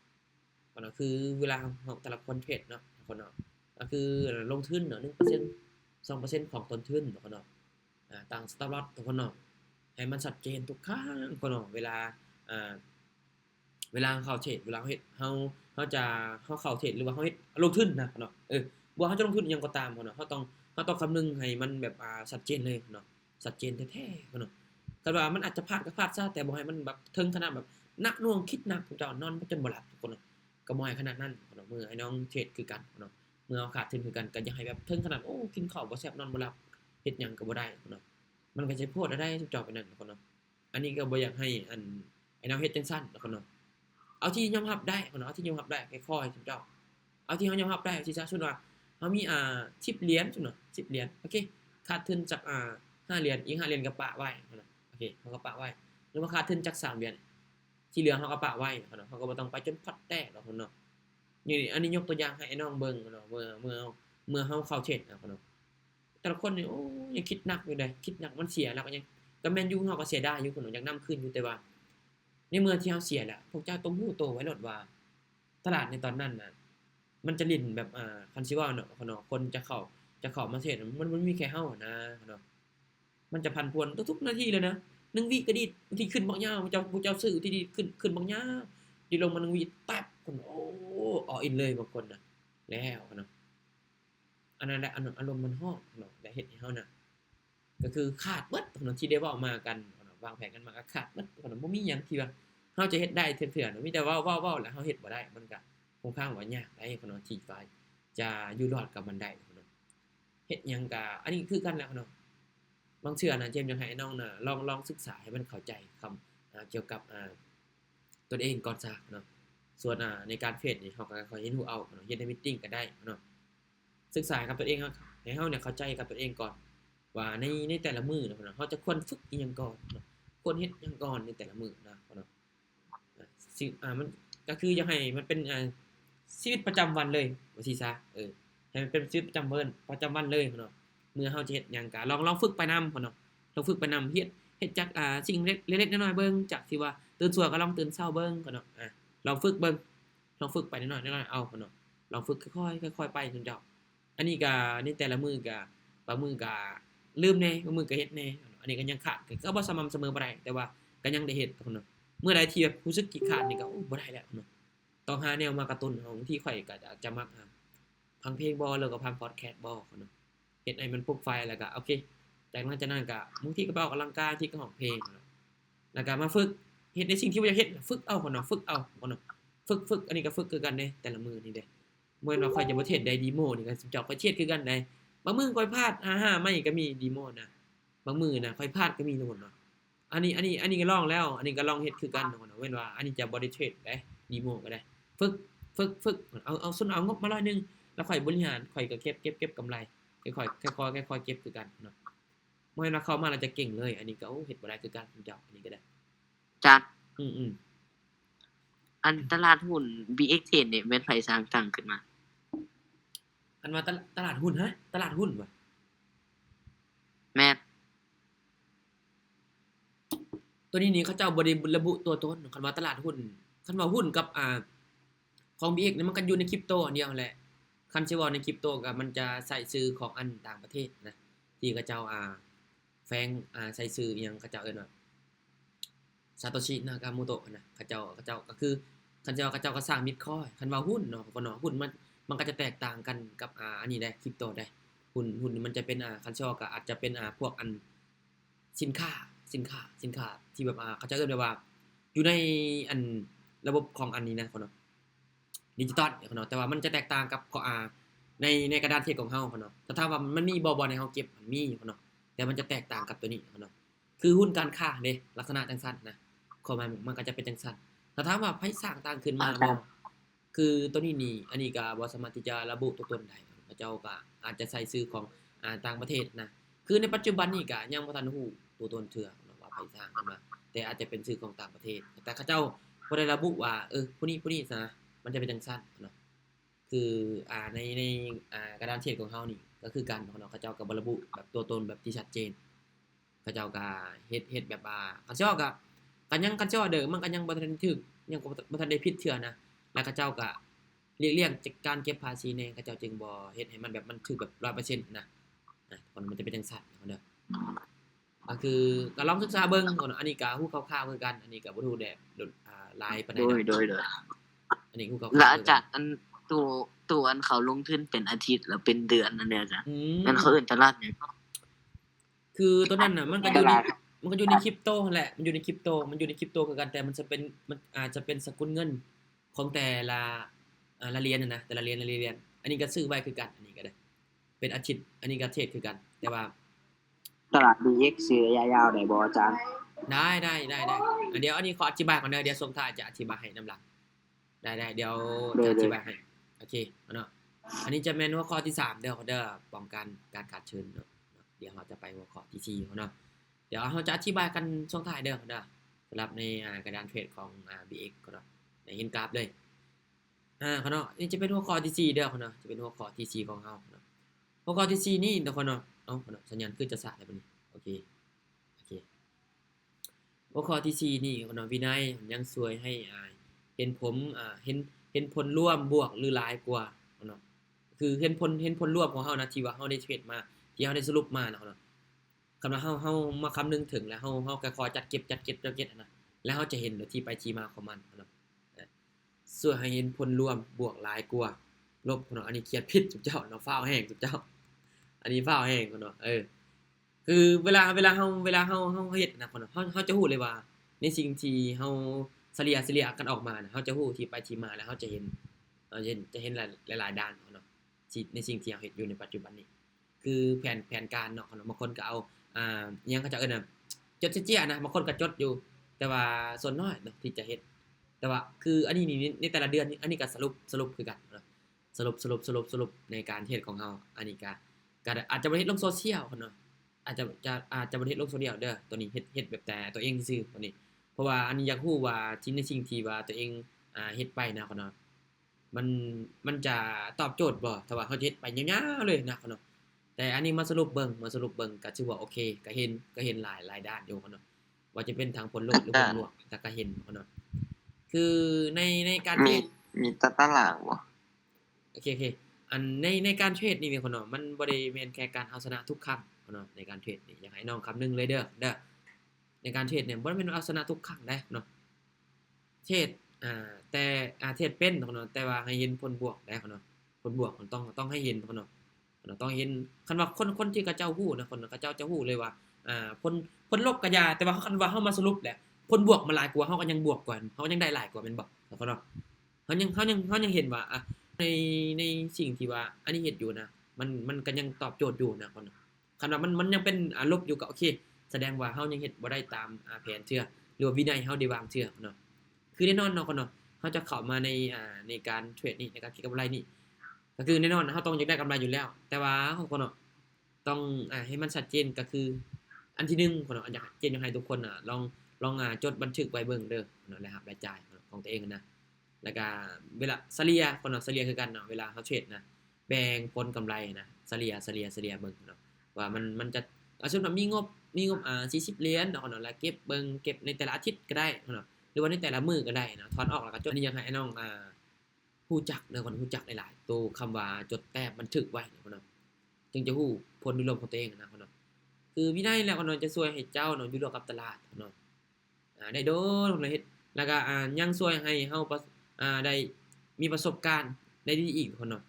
คือเวลาของแต่ละคนเทรดเนาะเนาะก็คือลงทุนเนาะ 1% 2% ของต้นทุนเนาะตั้ง stop loss เนาะให้มันชัดเจนทุกครั้งเนาะเวลาเข้าเทรดเวลาเฮ็ดเฮาจะเข้าเทรดหรือว่าเฮาเฮ็ดลงทุนนะเนาะบ่ว่าเฮาจะลงทุนอิหยังก็ตามเนาะเฮาต้องคำนึงให้มันแบบชัดเจนเลยเนาะชัดเจนแท้ๆเนาะคันว่ามันอาจจะพลาดก็พลาดซะแต่บ่ให้มันแบบถึงขนาดแบบหนักหน่วงคิดหนักเจ้านอนจนบ่หลับทุกคนเนาะก็บ่ให้ขนาดนั้นเนาะมื้อไอ้น้องเทรดคือกันเนาะเมื่อขาดทุนคือกันก็อย่าให้แบบถึงขนาดโอ้กินข้าวบ่แซ่บนอนบ่หลับเฮ็ดหยังก็บ่ได้เนาะมันก็สิโพดได้ทุกเจ้าไปนั่นเนาะอันนี้ก็บ่อยากให้ไอ้น้องเฮ็ดจังซั่นเนาะเอาที่ยอมรับได้เนาะเอาที่ยอมรับได้ค่อยๆทุกเจ้าเอาที่เฮายอมรับได้ที่ซะสมมุติว่าเ ามี10เหรียญจังเนาะ10เหรียญโอเคขาดทุนจาก5เหรียญอีก5เหรียญก็ปะไว้เนาะโอเคเฮาก็ปะไว้หรือว่าขาดทุนจาก3เหรียญที่เหลือเฮาก็ปะไว้เนาะเฮาก็บ่ต้องไปจนพอตแตกดอกเนาะนี่อันนี้ยกตัวอย่างให้ไอ้น้องเบิ่งเนาะเมื่อเฮาเข้าเทรดเนาะแต่ละคนนี่โอ้ยังคิดหนักอยู่เด้คิดหนักมันเสียแล้วก็ยังก็แม่นอยู่เฮาก็เสียดายอยู่เนาะอยากนำคืนอยู่แต่ว่าในเมื่อที่เฮาเสียแล้วพวกเจ้าต้องรู้ตัวไว้โลดว่าตลาดในตอนนั้นน่ะมันจะลิ้นแบบคันสิว่าเนาะคนจะเข้ามาเทรดมันมีแค่เฮาอะนะเนาะมันจะผันผวนทุกๆนาทีเลยนะ1วิก็ดีดบางทีขึ้นบักยาวพวกเจ้าซื้อที่ดีขึ้นบักยาวดีลงมา1วิแต๊บคนโอ้all in เลยบางคนน่ะแล้วเนาะอันนั้นแหละอารมณ์มันฮ้อนเนาะและเฮ็ดให้เฮาน่ะก็คือขาดเบิดเนาะที่ได้เว้ามากันเนาะวางแผนกันมาก็ขาดเบิดเนาะบ่มีหยังที่ว่าเฮาจะเฮ็ดได้เทื่อๆเนาะมีแต่เว้าๆแล้วเฮาเฮ็ดบ่ได้มันก็ค่อนข้างว่ายากได้เนาะที่ฝ่ายจะอยู่รอดกับมันได้เนาะเฮ็ดหยังก็อันนี้คือกันแหละเนาะบางเทื่อน่ะเจมส์อยากให้น้องน่ะลองศึกษาให้มันเข้าใจคำเกี่ยวกับตนเองก่อนซะเนาะส่วนในการเทรดนี่เฮาก็ค่อยเรียนรู้เอาเนาะเฮ็ดในมีตติงก็ได้เนาะศึกษากับตัวเองให้เฮาเนี่ยเข้าใจกับตัวเองก่อนว่าในแต่ละมื้อเนาะเฮาจะควรฝึกอิหยังก่อนเนาะควรเฮ็ดหยังก่อนในแต่ละมื้อนะเนาะสิ่งมันก็คืออยากให้มันเป็นชีวิตประจำวันเลยว่าซี่ซะให้มันเป็นชีวิตประจำวันเลยเนาะเมื่อเฮาจะเฮ็ดหยังก็ลองฝึกไปนำเนาะลองฝึกไปนำเฮ็ดจากสิ่งเล็กๆน้อยๆเบิ่งจากที่ว่าตื่นสายก็ลองตื่นเช้าเบิ่งเนาะลองฝึกเบิ่งลองฝึกไปน้อยๆเอาเนาะลองฝึกค่อยๆค่อยๆไปจนเจ้าอันนี้ก็ในแต่ละมื้อก็บางมื้อก็ลืมแหน่บางมื้อก็เฮ็ดแหน่อันนี้ก็ยังขาดก็บ่สม่ำเสมอบ่ได้แต่ว่าก็ยังได้เฮ็ดเนาะเมื่อใดที่แบบรู้สึกขี้คร้านนี่ก็บ่ได้แล้วเนาะต้องหาแนวมากระตุ้นเฮาบางทีข้อยก็จะมักฟังเพลงบ่แล้วก็ฟังพอดแคสต์บ่เนาะเฮ็ดให้มันปลุกไฟแล้วก็โอเคจากนั้นก็บางทีก็ไปออกกำลังกายบางทีก็ร้องเพลงเนาะแล้วก็มาฝึกเฮ็ดในสิ่งที่บ่อยากเฮ็ดฝึกเอาเนาะฝึกเอาเนาะฝึกอันนี้ก็ฝึกคือกันเด้แต่ละมื้อนี่เด้บ่แม่นว่าข้อยจะบ่เทรดได้ดีโมนี่ก็เจ้าข้อยเทรดคือกันได้บางมื้อข้อยพลาด5ไม่ก็มีดีโมนะบางมื้อน่ะข้อยพลาดก็มีทุกคนเนาะอันนี้ก็ลองแล้วอันนี้ก็ลองเฮ็ดคือกันเนาะเว้นว่าอันนี้จะบ่ได้เทรดได้ดีโมก็ได้ฝึกเอาส่วนเอางบมา100นึงแล้วค่อยบริหารค่อยก็เก็บกำไรค่อยๆค่อยๆเก็บคือกันเนาะบ่แม่นว่าเข้ามาแล้วจะเก่งเลยอันนี้ก็เฮ็ดบ่ได้คือกันเจ้าอันนี้ก็ได้ จัด อืม อันตลาดหุ้น BXTrade นี่แม่นไผสร้างตั้งขึ้นมา อันว่าตลาดหุ้นฮะตลาดหุ้นว่ะ แม่น ตัวนี้นี่เขาเจ้าบ่ได้ระบุตัวตนคันว่าตลาดหุ้นคันว่าหุ้นกับของ BX นี่มันก็อยู่ในคริปโตอันเดียวนั่นแหละคันสิเว้าในคริปโตก็มันจะใส่ชื่อของอันต่างประเทศนะที่เขาเจ้าแฝงใส่ชื่ออิหยังเขาเจ้าเอิ้นว่าซาโตชินากาโมโตะนะเขาเจ้าก็คือเขาเจ้าก็สร้าง Bitcoin คันว่าหุ้นเนาะก็เนาะหุ้นมันก็จะแตกต่างกันกับอันนี้ได้คริปโตได้หุ้นมันจะเป็นคันสิว่าก็อาจจะเป็นพวกอันสินค้าที่แบบเขาจะเอิ้นได้ว่าอยู่ในอันระบบของอันนี้นะเนาะดิจิทัลเนาะแต่ว่ามันจะแตกต่างกับในกระดานเทรดของเฮาเนาะถ้าถามว่ามันมีบ่ให้เฮาเก็บมันมีเนาะแต่มันจะแตกต่างกับตัวนี้เนาะคือหุ้นการค้าเด้ลักษณะจังซั่นนะความหมายมันก็จะเป็นจังซั่นถ้าถามว่าไผสร้างต่างขึ้นมาบ่คือตัวนี้นี่อันนี้ก็บ่สามารถที่จะระบุตัวตนได้เขาเจ้าก็อาจจะใส่ชื่อของต่างประเทศนะคือในปัจจุบันนี่ก็ยังบ่ทันฮู้ตัวตนเทื่อเนาะว่าไผสร้างขึ้นมาแต่อาจจะเป็นชื่อของต่างประเทศแต่เขาเจ้าบ่ได้ระบุว่าผู้นี้ซะนะมันจะเป็นจังซั่นเนาะคือในกระดานเทรดของเฮานี่ก็คือกันเนาะเขาเจ้าก็บ่ระบุแบบตัวตนแบบที่ชัดเจนเขาเจ้าก็เฮ็ดแบบเขาเจ้าก็ยังเขาเจ้าเด้อมันก็ยังบ่ทันถึกยังบ่ทันได้ผิดเทื่อนะแล้วเขาเจ้าก็เลี่ยงจากการเก็บภาษีแน่เขาเจ้าจึงบ่เฮ็ดให้มันแบบมันถึกแบบ 100% นะมันจะเป็นจังซั่นเด้อก็คือก็ลองศึกษาเบิ่งเนาะอันนี้ก็ฮู้คร่าวๆคือกันอันนี้ก็บ่รู้แบบหลายปานใดดอก โดย อันนี้ฮู้คร่าวๆ แล้วอาจารย์อันตัวอันเขาลงทุนเป็นอาทิตย์แล้วเป็นเดือนนั่นแหละจ้ะนั่นเขาเอิ้นตลาดหยัง คือตัวนั้นน่ะมันก็อยู่ในคริปโตนั่นแหละมันอยู่ในคริปโตคือกันแต่มันจะเป็นมันอาจจะเป็นสกุลเงินของแต่ละเหรียญน่ะนะแต่ละเหรียญอันนี้ก็ซื้อไว้คือกันอันนี้ก็ได้เป็นอาชีพอันนี้ก็เทรดคือกันแต่ว่า ตลาด BX ซื้อระยะยาวได้บ่อาจารย์ ได้เดี๋ยวอันนี้ขออธิบายก่อนเด้อเดี๋ยวส่งท้ายจะอธิบายให้นำหลังได้เดี๋ยวจะอธิบายให้โอเคเนาะ อันนี้จะแม่นหัวข้อที่3เด้อเด้อป้องกันการขาดเชิญเนาะเดี๋ยวเราจะไปหัวข้อที่4เนาะเดี๋ยวเราจะอธิบายกันช่วงท้ายเด้อสำหรับในกระดานเทรดของBX ก็เนาะในเห็นกราฟเลยเนาะนี่จะเป็นหัวข้อที่4เด้อเนาะจะเป็นหัวข้อที่4ของเฮาเนาะหัวข้อที่4นี่เนาะเนาะเนาะสัญญาณขึ้นจะสะได้บ่นี่โอเคหัวข้อที่4นี่เนาะวินัยยังช่วยให้เห็นผมเห็นผลร่วมบวกหรือหลายกว่าเนาะคือเห็นผลร่วมของเฮานะที่ว่าเฮาได้เทรดมาที่เฮาได้สรุปมาเนาะคำว่าเฮามาคำนึงถึงแล้วเฮาก็คอยจัดเก็บนะแล้วเฮาจะเห็นที่ไปที่มาของมันเนาะส่วนให้เห็นผลรวมบวกหลายกว่าลบเนาะอันนี้เขียนผิดจุ๊บเจ้าเนาะฟ้าวแห้งจุ๊บเจ้าอันนี้ฟ้าวแห้งเนาะคือเวลาเฮาเฮ็ดนะเนาะเฮาจะฮู้เลยว่าในสิ่งที่เฮาเฉลี่ยกันออกมาเฮาจะฮู้ที่ไปที่มาแล้วเฮาจะเห็นหลายๆด้านเนาะในสิ่งที่เฮาเฮ็ดอยู่ในปัจจุบันนี้คือแผนการเนาะบางคนก็เอาอิหยังเขาจะเอิ้นน่ะจดเจี้ยๆนะบางคนก็จดอยู่แต่ว่าส่วนน้อยเนาะที่จะเฮ็ดแต่ว่าคืออันนี้นี่ในแต่ละเดือนนี่อันนี้ก็สรุปคือกันเนาะสรุปในการเฮ็ดของเฮาอันนี้ก็อาจจะบ่ได้เฮ็ดลงโซเชียลเนาะอาจจะบ่ได้เฮ็ดลงโซเชียลเด้อตัวนี้เฮ็ดแบบแต่ตัวเองซื่อๆตัวนี้เพราะว่าอันนี้อยากฮู้ว่าในสิ่งที่ว่าตัวเองเฮ็ดไปนะเนาะมันจะตอบโจทย์บ่ถ้าว่าเฮาเฮ็ดไปยาวๆเลยนะเนาะแต่อันนี้มาสรุปเบิ่งก็ถือว่าโอเคก็เห็นหลายด้านอยู่เนาะว่าจะเป็นทางผลลบหรือผลบวกแต่ก็เห็นเนาะคือในการเทรดมีตารางบ่โอเคอันในการเทรดนี่เนาะมันบ่ได้แม่นแค่การเอาชนะทุกครั้งเนาะในการเทรดนี่อยากให้น้องคำนึงเลยเด้อในการเทรดเนี่ยบ่ได้แม่นเอาชนะทุกครั้งได้เนาะเทรดแต่เทรดเป็นเนาะแต่ว่าให้เห็นผลบวกได้เนาะผลบวกมันต้องให้เห็นเนาะต้องเห็นคันว่าคนที่เขาเจ้าฮู้นะเขาเจ้าจะฮู้เลยว่าผลลบก็อย่าแต่ว่าคันว่าเฮามาสรุปแหละผลบวกมันหลายกว่าเฮาก็ยังบวกกว่าเฮายังได้หลายกว่าแม่นบ่เนาะเฮายังเห็นว่าในสิ่งที่ว่าอันนี้เฮ็ดอยู่นะมันก็ยังตอบโจทย์อยู่นะคันว่ามันยังเป็นลบอยู่ก็โอเคแสดงว่าเฮายังเฮ็ดบ่ได้ตามแผนเชื่อหรือว่าวินัยเฮาได้วางเชื่อเนาะคือแน่นอนเนาะเฮาจะเข้ามาในการเทรดนี่ในการเก็งกำไรนี่ก็คือแน่นอนเฮาต้องอยากได้กำไรอยู่แล้วแต่ว่าเฮาก็เนาะต้องให้มันชัดเจนก็คืออันที่1เนาะอยากให้ทุกคนลองจดบันทึกไว้เบิ่งเด้อเนาะรายรับรายจ่ายของตัวเองนะแล้วก็เวลาเฉลี่ยเฉลี่ยคือกันเนาะเวลาเฮาเทรดนะแบ่งผลกำไรนะเฉลี่ยเบิ่งเนาะว่ามันจะสมมุติว่ามีงบ40เหรียญเนาะแล้วเก็บในแต่ละอาทิตย์ก็ได้เนาะหรือว่าในแต่ละมื้อก็ได้เนาะถอนออกแล้วก็จดอันนี้อยากให้น้องฮู้จักเด้อฮู้จักหลายๆตัวคำว่าจดแต้มบันทึกไว้เนาะจึงจะฮู้ผลโดยรวมของตัวเองนะเนาะคือวินัยแล้วจะช่วยให้เจ้าเนาะอยู่ร่วมกับตลาดเนาะได้โดนเฮ็ดแล้วก็ยังช่วยให้เฮาได้มีประสบการณ์ได้ดีอีกเนาะ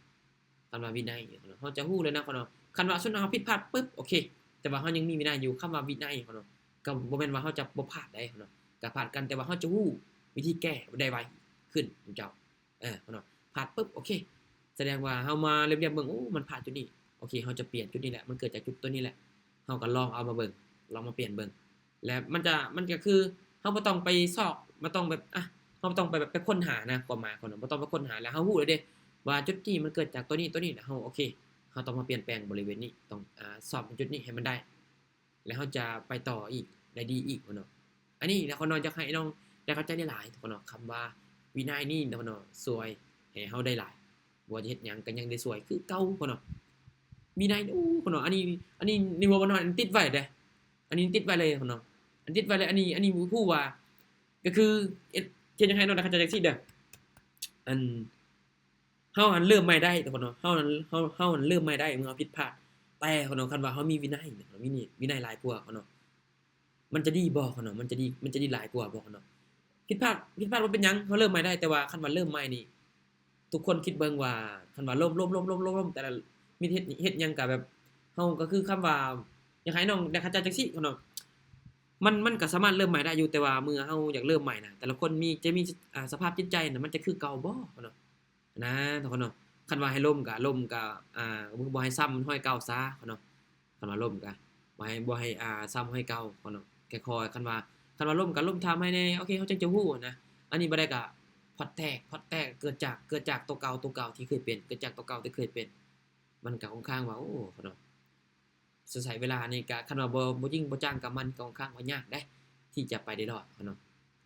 คำว่าวินัยเนาะเฮาจะฮู้เลยนะเนาะคันว่าสมมุติเฮาผิดพลาดปึ๊บโอเคแต่ว่าเฮายังมีวินัยอยู่คำว่าวินัยเนาะก็บ่แม่นว่าเฮาจะบ่พลาดได้เนาะก็พลาดกันแต่ว่าเฮาจะฮู้วิธีแก้ได้ไวขึ้นเจ้าเนาะพลาดปึ๊บโอเคแสดงว่าเฮามาเรียบๆเบิ่งโอ้มันพลาดจุดนี้โอเคเฮาจะเปลี่ยนจุดนี้แหละมันเกิดจากจุดตัวนี้แหละเฮาก็ลองเอามาเบิ่งลองมาเปลี่ยนเบิ่งแล้วมันก็คือเฮาบ่ต้องไปซอกบ่ต้องแบบเฮาบ่ต้องไปแบบไปค้นหานะความหมายของบ่ต้องไปค้นหาแล้วเฮาฮู้แล้วเด้ว่าจุดนี้มันเกิดจากตัวนี้แล้วเฮาโอเคเฮาต้องมาเปลี่ยนแปลงบริเวณนี้ต้องซ่อมจุดนี้ให้มันได้แล้วเฮาจะไปต่ออีกได้ดีอีกเนาะอันนี้แล้วอยากให้น้องได้เข้าใจได้หลายเนาะคำว่าวินัยนี่เนาะช่วยให้เฮาได้หลายบ่ว่าจะเฮ็ดหยังก็ยังได้ช่วยคือเก่าเนาะวินัยเนาะอันนี้นี่บ่เนาะอันติดไว้เด้อันนี้ติดไว้เลยเนาะอันติดไว้เลยอันนี้ฮู้ว่าก็คือเฮ็ดจังได๋เนาะได้เข้าใจจังซี่เด้ออันเฮาเริ่มใหม่ได้เนาะเฮาเริ่มใหม่ได้เมื่อเฮาผิดพลาดแต่เนาะคันว่าเฮามีวินัยวินัยหลายกว่าเนาะมันจะดีบ่เนาะมันจะดีหลายกว่าบ่เนาะผิดพลาดบ่เป็นหยังเฮาเริ่มใหม่ได้แต่ว่าคันว่าเริ่มใหม่นี่ทุกคนคิดเบิ่งว่าคันว่าล้มแต่ละมีเฮ็ดหยังก็แบบเฮาก็คือคำว่าอยากให้น้องได้เข้าใจจังซี่เนาะมันก็สามารถเริ่มใหม่ได้อยู่แต่ว่าเมื่อเฮาอยากเริ่มใหม่น่ะแต่ละคนจะมีสภาพจิตใจน่ะมันจะคือเก่าบ่เนาะนะทุกคนเนาะคันว่าให้ล้มก็บ่ให้ซ้ำห้อยเก่าซะเนาะคันว่าล้มก็บ่ให้ซ้ำห้อยเก่าเนาะค่อยๆคันว่าล้มก็ล้มทำให้แน่โอเคเฮาจังจะฮู้นะอันนี้บ่ได้ก็ พอตแตกเกิดจากตัวเก่าที่เคยเป็นเกิดจากตัวเก่าที่เคยเป็นมันก็ค่อนข้างว่าโอ้เนาะสิใช้เวลาในการคันว่าบ่จริงบ่จังกับมันก็ค่อนข้างว่ายากเด้ที่จะไปได้รอดเนาะ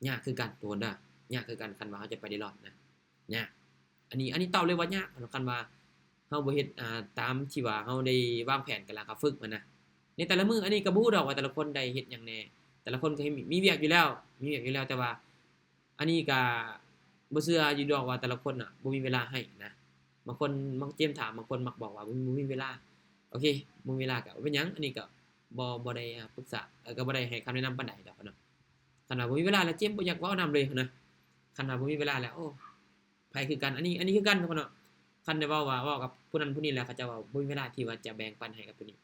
ยากคือกันตัวน่ะยากคือกันคันว่าเฮาจะไปได้รอดนะยากอันนี้ตอบเลยว่ายากคันว่าเฮาบ่เฮ็ดตามที่ว่าเฮาได้วางแผนกันแล้วก็ฝึกมันนะในแต่ละมื้ออันนี้ก็บ่ฮู้ดอกว่าแต่ละคนได้เฮ็ดหยังแหน่แต่ละคนก็มีเวียกอยู่แล้วแต่ว่าอันนี้ก็บ่เชื่ออยู่ดอกว่าแต่ละคนน่ะบ่มีเวลาให้นะบางคนมักเจียมถามบางคนมักบอกว่าบ่มีเวลาโอเคบ่มีเวลาก็บ่เป็นหยังอันนี้ก็บ่ได้ปรึกษาก็บ่ได้ให้คำแนะนำปานใดดอกเนาะคันว่าบ่มีเวลาแล้วเจียมบ่อยากเว้านำเลยนะคันว่าบ่มีเวลาแล้วโอ้ไผคือกันอันนี้คือกันเนาะคันได้เว้ากับผู้นั้นผู้นี้แล้วเขาจะว่าบ่มีเวลาที่ว่าจะแบ่งปันให้กับผู้นี้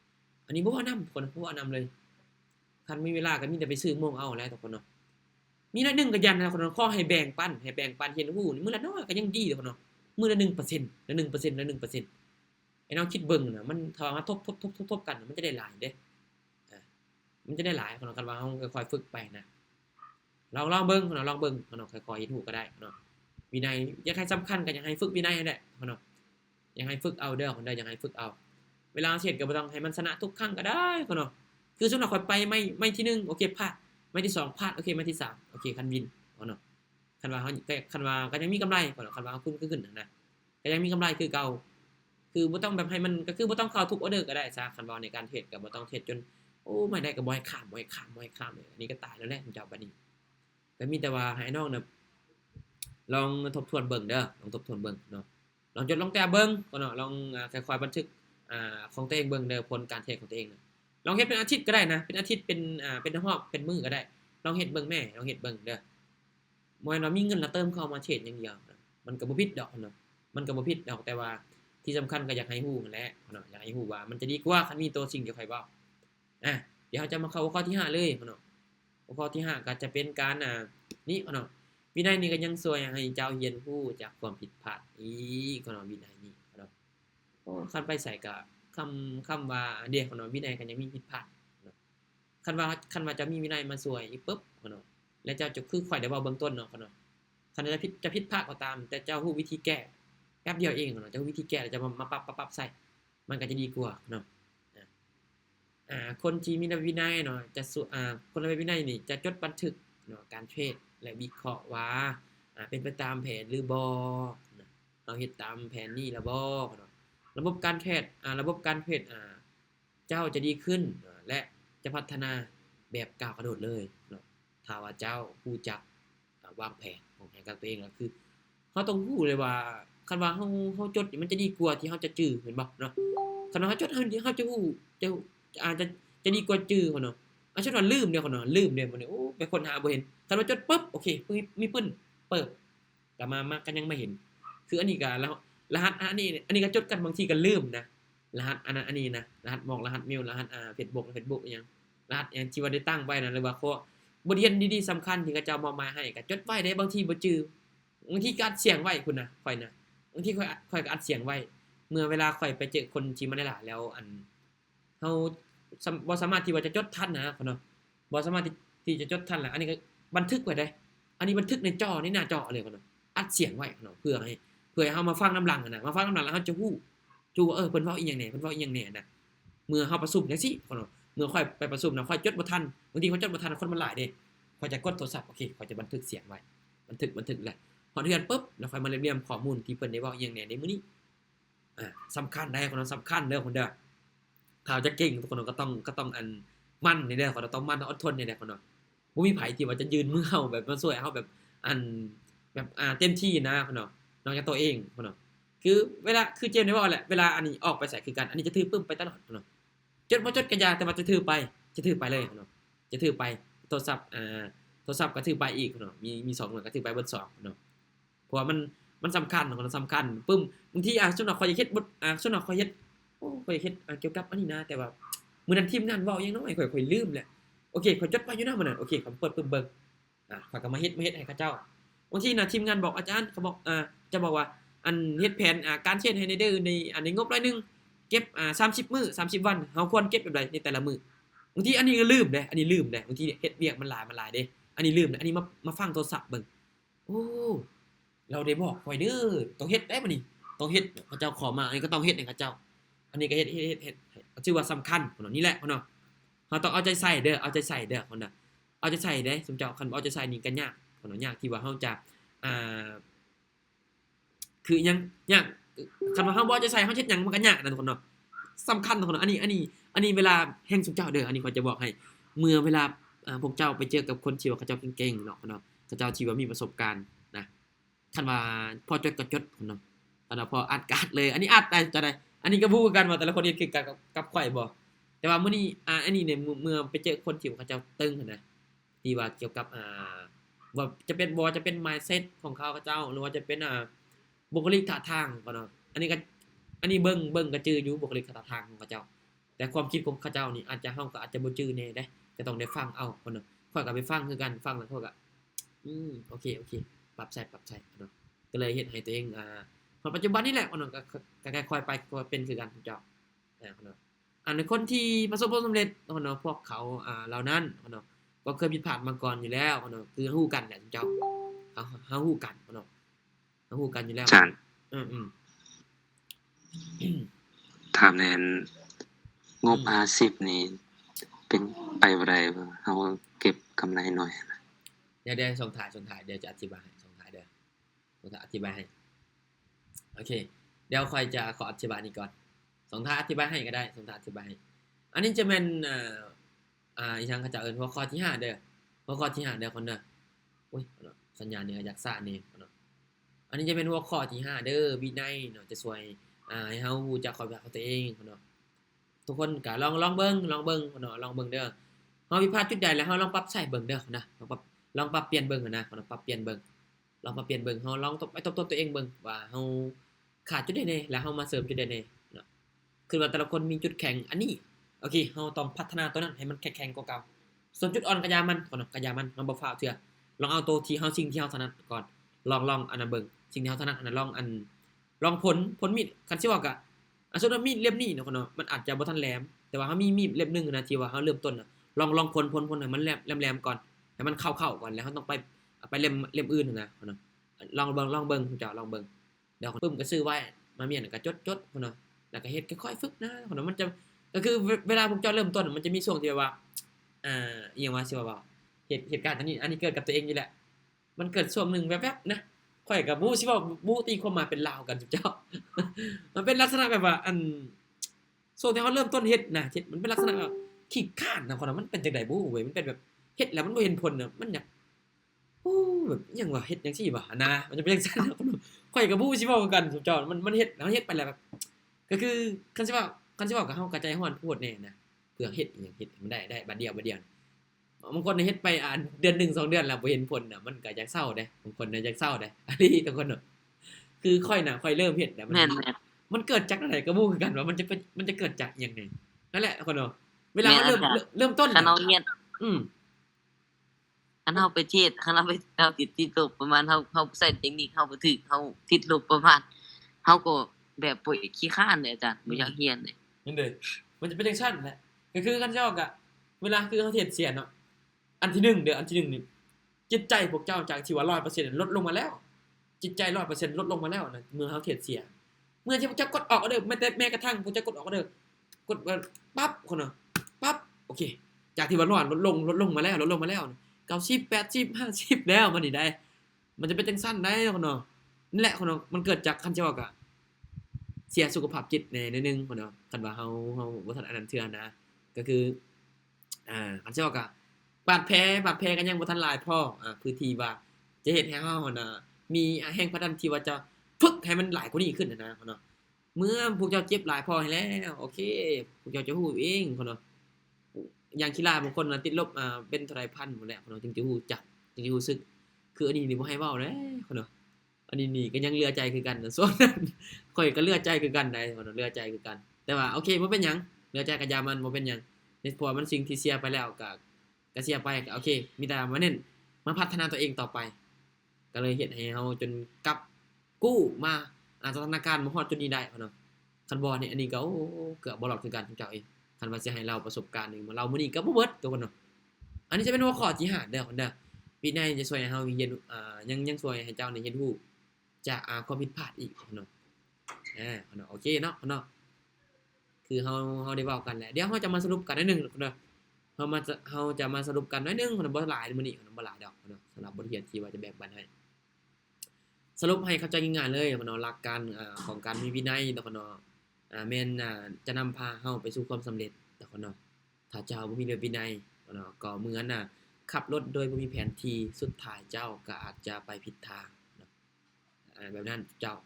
อันนี้บ่เว้านำคนบ่เว้านำเลยคันมีเวลาก็มีแต่ไปซื้อโมงเอาแหละทุกคนเนาะมีน้อยหนึงก็ยันนะคนเนาะขอให้แบ่งปันเฮ็ดฮู้มื้อละน้อยก็ยังดีทุกคนเนาะมื้อละ 1% ละ1%ละ1%ไอ้น้องคิดเบิ่งน่ะมันถ้ามาทบกันมันจะได้หลายเด้มันจะได้หลายคนเนาะคันว่าเฮาค่อยๆฝึกไปนะลองเบิ่งเนาะลองเบิ่งเนาะค่อยๆเฮ็ดฮู้ก็ได้เนาะวินัยอยากให้สำคัญก็อยากให้ฝึกวินัยนั่นแหละเนาะอยากให้ฝึกเอาเด้อคนใดอยากให้ฝึกเอาเวลาเฮ็ดก็บ่ต้องให้มันชนะทุกครั้งก็ได้เนาะคือสำหรับข่อยไปไม่ที่1โอเคพลาดไม่ที่2พลาดโอเคไม่ที่3โอเคคันวินเนาะคันว่าเฮาคันว่าก็ยังมีกำไรเนาะคันว่าขึ้นนะก็ยังมีกำไรคือเก่าคือบ่ต้องแบบให้มันก็คือบ่ต้องเข้าทุกออเดอร์ก็ได้ซะคันว่าในการเทรดก็บ่ต้องเทรดจนโอ้ไม่ได้ก็บ่ให้ข้ามเลยอันนี้ก็ตายแล้วแหละเจ้าบัดนี้ก็มีแต่ว่าให้น้องน่ะลองทบทวนเบิ่งเด้อลองทบทวนเบิ่งเนาะลองจดลองแต้มเบิ่งเนาะลองค่อยๆบันทึกของตัวเองเบิ่งเด้อผลการเทรดของตัวเองลองเฮ็ดเป็นอาทิตย์ก็ได้นะเป็นอาทิตย์เป็นรอบเป็นมื้อก็ได้ลองเฮ็ดเบิ่งแม่ลองเฮ็ดเบิ่งเด้อบ่แม่นว่ามีเงินแล้วเติมเข้ามาเทรดอย่างเดียวมันก็บ่ผิดดอกเนาะมันก็บ่ผิดดอกแต่ว่าที่สำคัญก็อยากให้ฮู้นั่นแหละเนาะอยากให้ฮู้ว่ามันจะดีกว่าคันมีตัวสิ่งที่ข่อยเว้าเดี๋ยวเราจะมาเข้าหัวข้อที่5เลยเนาะหัวข้อที่5ก็จะเป็นการนี่เนาะวินัยนี่ก็ยังช่วยให้เจ้าเรียนรู้จากความผิดพลาดอีกเนาะวินัยนี่เนาะโอ้คันไปใส่ก็คำว่าเดี๋ยวเนาะวินัยก็ยังมีผิดพลาดเนาะคันว่าจะมีวินัยมาช่วยอีกปึ๊บเนาะแล้วเจ้าจะคือข่อยได้เว้าเบื้องต้นเนาะเนาะคันจะผิดพลาดก็ตามแต่เจ้ารู้วิธีแก้แป๊บเดียวเองเนาะจะรู้วิธีแก้แล้วจะมาปรับใส่มันก็จะดีกว่าเนาะคนที่มีวินัยเนาะจะคนมีวินัยนี่จะจดบันทึกเนาะการเทรดและวิเคราะห์ว่าเป็นไปตามแผนหรือบ่เราเฮ็ดตามแผนนี้แล้วบ่เนาะระบบการเทรดเจ้าจะดีขึ้นและจะพัฒนาแบบก้าวกระโดดเลยเนาะถ้าว่าเจ้ารู้จักวางแผนของให้กับตัวเองแล้วคือเฮาต้องรู้เลยว่าคันว่าเฮาจดนี่มันจะดีกว่าที่เฮาจะจื้อเห็นบ่เนาะคันว่าเฮาจดเฮาจะรู้อาจจะดีกว่าจื้อเนาะฉันว่าลืมเด้อเนาะลืมเด้อมื้อนี้โอ้ไปค้นหาบ่เห็นคันว่าจดปึ๊บโอเคมีปึ้นเปิดก็มาก็ยังไม่เห็นคืออันนี้ก็แล้วรหัสอันนี้ก็จดกันบางทีก็ลืมนะรหัสอันนี้นะรหัสบอกรหัสเมลรหัสFacebook อีหยังรหัสหยังที่ว่าได้ตั้งไว้นะหรือว่าข้อบทเรียนดีๆสำคัญที่เขาเจ้ามอบหมายให้ก็จดไว้ได้บางทีบ่จื้อบางทีก็อัดเสียงไว้พุ่นน่ะข่อยน่ะบางทีข่อยก็อัดเสียงไว้เมื่อเวลาข่อยไปเจอคนที่มันได้หลายแล้วเฮาบ่สามารถที่ว่าจะจดทันนะเนาะบ่สามารถที่จะจดทันแหละอันนี้ก็บันทึกไว้ได้อันนี้บันทึกในจอในหน้าจอเลยเนาะอัดเสียงไว้เนาะเพื่อให้เฮามาฟังนำหลังนะมาฟังนำหลังแล้วเฮาจะฮู้ว่าเพิ่นเว้าอีหยังแหน่นะเมื่อเฮาประชุมจังซี่เนาะเมื่อค่อยไปประชุมนะค่อยจดบ่ทันบางทีเขาจดบ่ทันคนมันหลายเด้ค่อยจะกดโทรศัพท์โอเคค่อยจะบันทึกเสียงไว้บันทึกแหละพอเทื่อนปึ๊บแล้วค่อยมาเรียบๆข้อมูลที่เพิ่นได้เว้าอีหยังแหน่ในมื้อนี้สำคัญได้คนนั้นสำคัญเด้อคนเด้อถ้าจะเก่งทุกคนก็ต้องมั่นนี่เด้อคนต้องมั่นอดทนนี่แหละคนเนาะบ่มีไผที่ว่าจะยืนมือเฮาแบบมาช่วยเฮาแบบแบบเต็มที่นะคนเนาะนอกจากตัวเองคนเนาะคือเวลาคือเจมส์ได้ว่าแหละเวลาอันนี้ออกไปใส่คือกันอันนี้จะถือปึ้มไปตลอดเนาะจดบ่จดก็อย่าแต่ว่าจะถือไปเลยเนาะจะถือไปโทรศัพท์ก็ถือไปอีกเนาะมี2หน่วยก็ถือไปเบิด2เนาะเพราะว่ามันสำคัญมันสำคัญปึ้มบางทีส่วนมากข่อยจะเฮ็ดส่วนมากข่อยเฮ็ดข่อยเฮ็ดเกี่ยวกับอันนี้นะแต่ว่ามื้อนั้นทีมงานเว้าหยังน้อยข่อยลืมแหละโอเคข่อยจดไว้อยู่นะมื้อนั้นโอเคข่อยเปิดปึ้มเบิ่งข่อยก็มาเฮ็ดให้เขาเจ้าบางทีน่ะทีมงานบอกอาจารย์เขาบอกจะบอกว่าอันเฮ็ดแผนการเทรดให้ในเด้อในงบ100นึงเก็บ30มื้อ30วันเฮาควรเก็บแบบใดในแต่ละมื้อบางทีอันนี้ก็ลืมเด้บางทีเฮ็ดเวียกมันหลายเด้อันนี้ลืมเด้อันนี้มาฟังโทรศัพท์เบิ่งโอ้ เราได้บอกข่อยเด้อต้องเฮ็ดได้บัดนี้ต้องเฮ็ดเขาเจ้าขอมาอันนี้ก็ต้องเฮ็ดให้เขาเจ้าอันนี้ก็เฮ็ดชื่อว่าสำคัญพุ่นนี่แหละพุ่นเนาะเฮาต้องเอาใจใส่เด้อเอาใจใส่เด้อพุ่นน่ะเอาใจใส่เด้ซุมเจ้าคันบ่เอาใจใส่นี่ก็ยากพุ่นน่ะยากที่ว่าเฮาจะอ่าคือหยังยากคันว่าเฮาบ่เอาใจใส่เฮาเฮ็ดหยังมันก็ยากนั่นพุ่นเนาะสำคัญพุ่นเนาะอันนี้เวลาแห่งซุมเจ้าเด้ออันนี้ข้อยจะบอกให้เมื่อเวลาพวกเจ้าไปเจอกับคนที่ว่าเขาเจ้าเก่งๆเนาะเขาเจ้าที่ว่ามีประสบการณ์นะคันว่าพอจดก็จดพุ่นเนาะคันว่าพออัดก็อัดเลยอันนี้อัดได้จะได้อันนี้ก็บ่คือกันว่าแต่ละคนเฮ็ดคือกันกับข่อยบ่แต่ว่ามื้อนี้อันนี้เนี่ยเมื่อไปเจอคนที่ว่าเขาเจ้าตึงหั้นนะที่ว่าเกี่ยวกับว่าจะเป็นบ่ว่าจะเป็น mindset ของเขาเจ้าหรือว่าจะเป็นบุคลิกท่าทางก็เนาะอันนี้เบิ่งก็จื้ออยู่บุคลิกท่าทางของเขาเจ้าแต่ความคิดของเขาเจ้านี่อาจจะเฮาก็อาจจะบ่จื้อแน่เด้ก็ต้องได้ฟังเอาพุ่นเนาะข้อยก็ไปฟังคือกันฟังแล้วข้อยก็โอเคปรับใช้เนาะก็เลยเฮ็ดให้ตัวเองพอปัจจุบันนี่แหละเนาะก็ค่อยๆไปก็เป็นคือกันเจ้าเนาะในคนที่ประสบผลสำเร็จเนาะพวกเขาเหล่านั้นเนาะก็เคยผิดพลาดมาก่อนอยู่แล้วเนาะคือฮู้กันแหละเจ้าเฮาฮู้กันเนาะเฮาฮู้กันอยู่แล้วอาจารย์ถามแน่นงบ50นี่เป็นไปบ่ได้บ่เฮาเก็บกำไรน้อยเดี๋ยวส่งท้ายเดี๋ยวจะอธิบายให้ส่งท้ายเด้อผมจะอธิบายให้โอเคเดี๋ยวค่อยจะขออธิบายนี่ก่อนส่งท้ายอธิบายให้ก็ได้ส่งท้ายอธิบายให้อันนี้จะเป็นอีหยังเขาจะเอิ้นหัวข้อที่5เด้อหัวข้อที่5เด้อคนเด้อโอ้ยสัญญาณนี่อยากซ่านี่เนาะอันนี้จะเป็นหัวข้อที่5เด้อวินัยเนาะจะช่วยให้เฮารู้จักความเป็นของตัวเองเนาะทุกคนก็ลองเบิ่งเนาะลองเบิ่งเด้อเฮาผิดพลาดจุดใดแล้วเฮาลองปรับใช้เบิ่งเด้อนะลองปรับเปลี่ยนเบิ่งนะปรับเปลี่ยนเบิ่งลองปรับเปลี่ยนเบิ่งเฮาลองไปทบทวนตัวเองเบิ่งว่าเฮาขาดจุดใดแน่แล้วเฮามาเสริมจุดใดแน่เนาะคือว่าแต่ละคนมีจุดแข็งอันนี้โอเคเฮาต้องพัฒนาตัวนั้นให้มันแข็งกว่าเก่าส่วนจุดอ่อนก็อย่ามันเนาะก็อย่ามันเฮาบ่ฟ้าวเทื่อลองเอาตัวที่เฮาสิ่งที่เฮาถนัดก่อนลองอันนั้นเบิ่งสิ่งที่เฮาถนัดอันนั้นลองผลมีดคันสิว่าก็สมมุติว่ามีดเล่มนี้เนาะมันอาจจะบ่ทันแหลมแต่ว่าเฮามีมีดเล่มนึงนะที่ว่าเฮาเริ่มต้นน่ะลองพ่นให้มันแหลมก่อนให้มันเข้าก่อนแล้วเฮาต้องไปเล่มอื่นนะเนาะลองเบิ่งเจ้าลองเบิ่งเดี๋ยวปึ้มก็ซื้อไว้มาเมียนก็จดเนาะแล้วก็เฮ็ดค่อยๆฝึกนะเนาะมันจะก็คือเวลาพวกเจ้าเริ่มต้นมันจะมีช่วงที่ว่าอีหยังว่าสิว่าเหตุการณ์อันนี้เกิดกับตัวเองอยู่แหละมันเกิดช่วงนึงแวบๆนะข่อยก็บ่สิว่าบ่ตีความหมายเป็นลาวกันเจ้า มันเป็นลักษณะแบบว่าช่วงที่เฮาเริ่มต้นเฮ็ดนะเฮ็ดมันเป็นลักษณะแบบขี้คร้านนะคนน่ะมันเป็นจังได๋บ่เว้ยมันเป็นแบบเฮ็ดแล้วมันบ่เห็นผลน่ะมันอยากโอ้แบบอิหยังวะเฮ็ดจังซี่วะนะมันจะเป็นจังซั่นนะข่อยก็บ่รู้สิเว้ากันซุมเจ้ามันเฮ็ดแล้วเฮ็ดไปแล้วแบบก็คือคันสิเว้ากับเฮาก็ใจร้อนโพดแน่นะเพื่อเฮ็ดอิหยังเฮ็ดให้มันได้บัดเดียวบางคนเฮ็ดไปเดือน1 2เดือนแล้วบ่เห็นผลน่ะมันก็อยากเซาเด้บางคนน่ะอยากเซาเด้อันนี้ทุกคนเนาะคือค่อยน่ะค่อยเริ่มเฮ็ดแล้วมันเกิดจากอะไรก็บ่รู้คือกันว่ามันจะเกิดจากอิหยังนี่นั่นแหละทุกคนเนาะเวลาเริ่มต้นคันเฮาเรียนอืมคันเฮาไปเทศคันเฮาไปเอาติดลบประมาณเฮาใช้เทคนิคเฮาบ่ถึกเฮาติดลบประมาณเฮาก็แบบป่วยขี้คร้านเลยอาจารย์บ่อยากเรียนเลยนั่นเด้มันจะเป็นจังซั่นแหละก็คือคันเจ้าก็เวลาคือเฮาเฮ็ดเสียเนาะอันที่1เด้ออันที่1นี่จิตใจพวกเจ้าจากที่ว่า 100% ลดลงมาแล้วจิตใจ 100% ลดลงมาแล้วนะเมื่อเฮาเฮ็ดเสียเมื่อที่พวกเจ้ากดออกเอาเด้อแม้กระทั่งพวกเจ้ากดออกเอาเด้อกดปั๊บคนน่ะปั๊บโอเคจากที่ว่า100ลดลงมาแล้ว90 80 50แล้วมันนี่ได้มันจะเป็นจังซั่นได้คนเนาะนั่นแหละคนเนาะมันเกิดจากคันเจ้าก็เสียสุขภาพจิตแน่นึงคนเนาะคันว่าเฮาบ่ทันอันนั้นเทื่อนะก็คือคันเจ้าก็บาดแผลก็ยังบ่ทันหลายพอพื้นที่ว่าจะเฮ็ดให้เฮาน่ะมีแรงผลักดันที่ว่าจะฝึกให้มันหลายกว่านี้ขึ้นนะเนาะเมื่อพวกเจ้าเจ็บหลายพอให้แล้วโอเคพวกเจ้าจะฮู้เองเนาะอย่างกีฬาบางคนน่ะติดลบเป็นเท่าไรพันพุ่นแหละเนาะจึงจะฮู้จักจึงจะรู้สึกคืออันนี้นี่บ่ให้เว้าเด้เนาะอันนี้นี่ก็ยังเหลือใจคือกันส่วนนั้นข้อยก็เหลือใจคือกันได้เนาะเหลือใจคือกันแต่ว่าโอเคบ่เป็นหยังเหลือใจก็อย่ามันบ่เป็นหยังเพราะว่ามันสิ่งที่เสียไปแล้วก็เสียไปก็โอเคมีแต่มาเน้นมาพัฒนาตัวเองต่อไปก็เลยเฮ็ดให้เฮาจนกลับกู้มาสถานการณ์มาฮอดจุดนี้ได้เนาะคันบ่นี่อันนี้ก็โอ้เกือบบ่รอดคือกันเจ้าเองคันว่าสิให้เราประสบการณ์นึงมาเล่ามื้อนี้ก็บ่เบิดทุกคนเนาะอันนี้จะเป็นหัวข้อที่5เด้อคนเด้อวินัยจะช่วยให้เฮาเรียนยังช่วยให้เจ้านี่เรียนรู้ จะความผิดพลาดอีกเนาะเนาะโอเคเนาะเนาะคือเฮาได้เว้ากันแล้วเดี๋ยวเฮาจะมาสรุปกันหน่อยนึงเนาะเฮาจะมาสรุปกันหน่อยนึงเนาะบ่หลายมื้อนี้เนาะบ่หลายดอกเนาะสำหรับบทเรียนที่ว่าจะแบ่งปันให้สรุปให้เข้าใจง่ายๆเลยเนาะหลักการของการมีวินัยเนาะเนาะแม่นจะนำพาเฮาไปสู่ความสำเร็จเนาะเนาะถ้าเจ้าบ่มีวินัยเนาะก็เหมือนขับรถโดยบ่มีแผนที่สุดท้ายเจ้าก็อาจจะไปผิดทางเนาะแบบนั้นเจ้า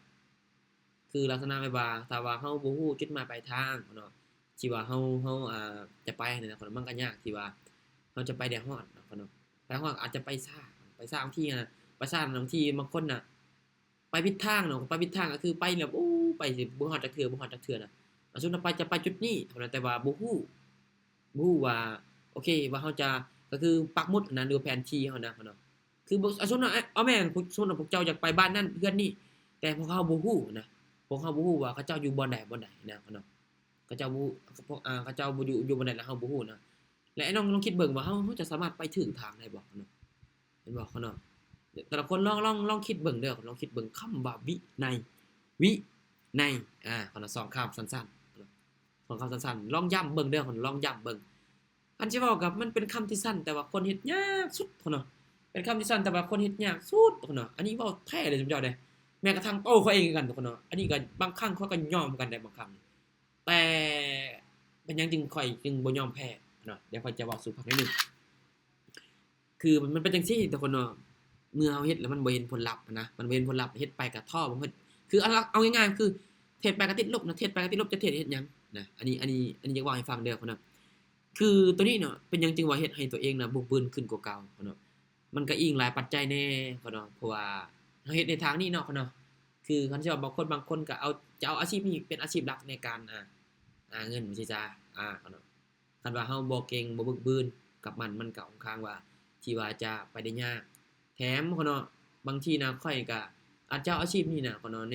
คือลักษณะแบบว่าถ้าว่าเฮาบ่ฮู้จุดหมายปลายทางเนาะที่ว่าเฮาจะไปนั่นน่ะมันก็ยากที่ว่าเฮาจะไปได้ฮอดเนาะไปฮอดอาจจะไปช้าบางทีไปช้าบางทีบางคนน่ะไปผิดทางเนาะไปผิดทางก็คือไปแบบไปสิบ่ฮอดจักเทื่อน่ะสมมุติว่าจะไปจุดนี้เท่านั้นแต่ว่าบ่ฮู้ว่าโอเคว่าเฮาจะก็คือปักหมุดนะหรือแผนที่เฮานะเนาะคือบ่สมมุติว่าเอาแม่นสมมุติว่าพวกเจ้าอยากไปบ้านนั้นเฮือนนี้แต่พวกเขาบ่ฮู้นะพวกเขาบ่ฮู้ว่าเขาเจ้าอยู่บ่อนใดนะเนาะเขาเจ้าบ่เขาเจ้าบ่อยู่บ่อนใดแล้วเฮาบ่ฮู้นะและไอ้น้องลองคิดเบิ่งว่าเฮาจะสามารถไปถึงทางได้บ่เนาะเห็นบ่เนาะแต่ละคนลองคิดเบิ่งเด้อลองคิดเบิ่งคำว่าวินัยเนาะ2คำสั้นๆเนาะ2คำสั้นๆลองย้ำเบิ่งเด้อลองย้ำเบิ่งอันสิเว้ากับมันเป็นคำที่สั้นแต่ว่าคนเฮ็ดยากสุดเนาะเป็นคำที่สั้นแต่ว่าคนเฮ็ดยากสุดเนาะอันนี้เว้าแท้เลยซุมเจ้าเด้แม้กระทั่งโตเขาเองคือกันทุกคนเนาะอันนี้ก็บางครั้งเขาก็ยอมกันได้บางครั้งแต่เป็นหยังข้อยจึงบ่ยอมแพ้เนาะเดี๋ยวข้อยจะเว้าสู่ฟังนิดนึงคือมันเป็นจังซี่ทุกคนเนาะเมื่อเฮาเฮ็ดแล้วมันบ่เห็นผลลัพธ์นะมันบ่เห็นผลลัพธ์เฮ็ดไปก็ท้อบ่เฮ็ดคือเอาง่ายๆคือเฮ็ดไปก็ติดลบนะเฮ็ดไปก็ติดลบจะเฮ็ดหยังนะอันนี้อยากเว้าให้ฟังเด้อคนน่ะคือตัวนี้เนาะเป็นหยังจึงว่าเฮ็ดให้ตัวเองน่ะบุกบืนขึ้นกว่าเก่าเนาะมันก็อิงหลายปัจจัยแน่เนาะเพราะว่าเฮาเฮ็ดในทางนี้เนาะเนาะคือคันสิว่าบางคนก็จะเอาอาชีพนี้เป็นอาชีพหลักในการเงินสิจ้าเนาะคันว่าเฮาบ่เก่งบ่บึกบืนกับมันก็ค่อนข้างว่าที่ว่าจะไปได้ยากแถมเนาะบางทีนะข้อยก็อาจจะเอาอาชีพนี้น่ะเนาะ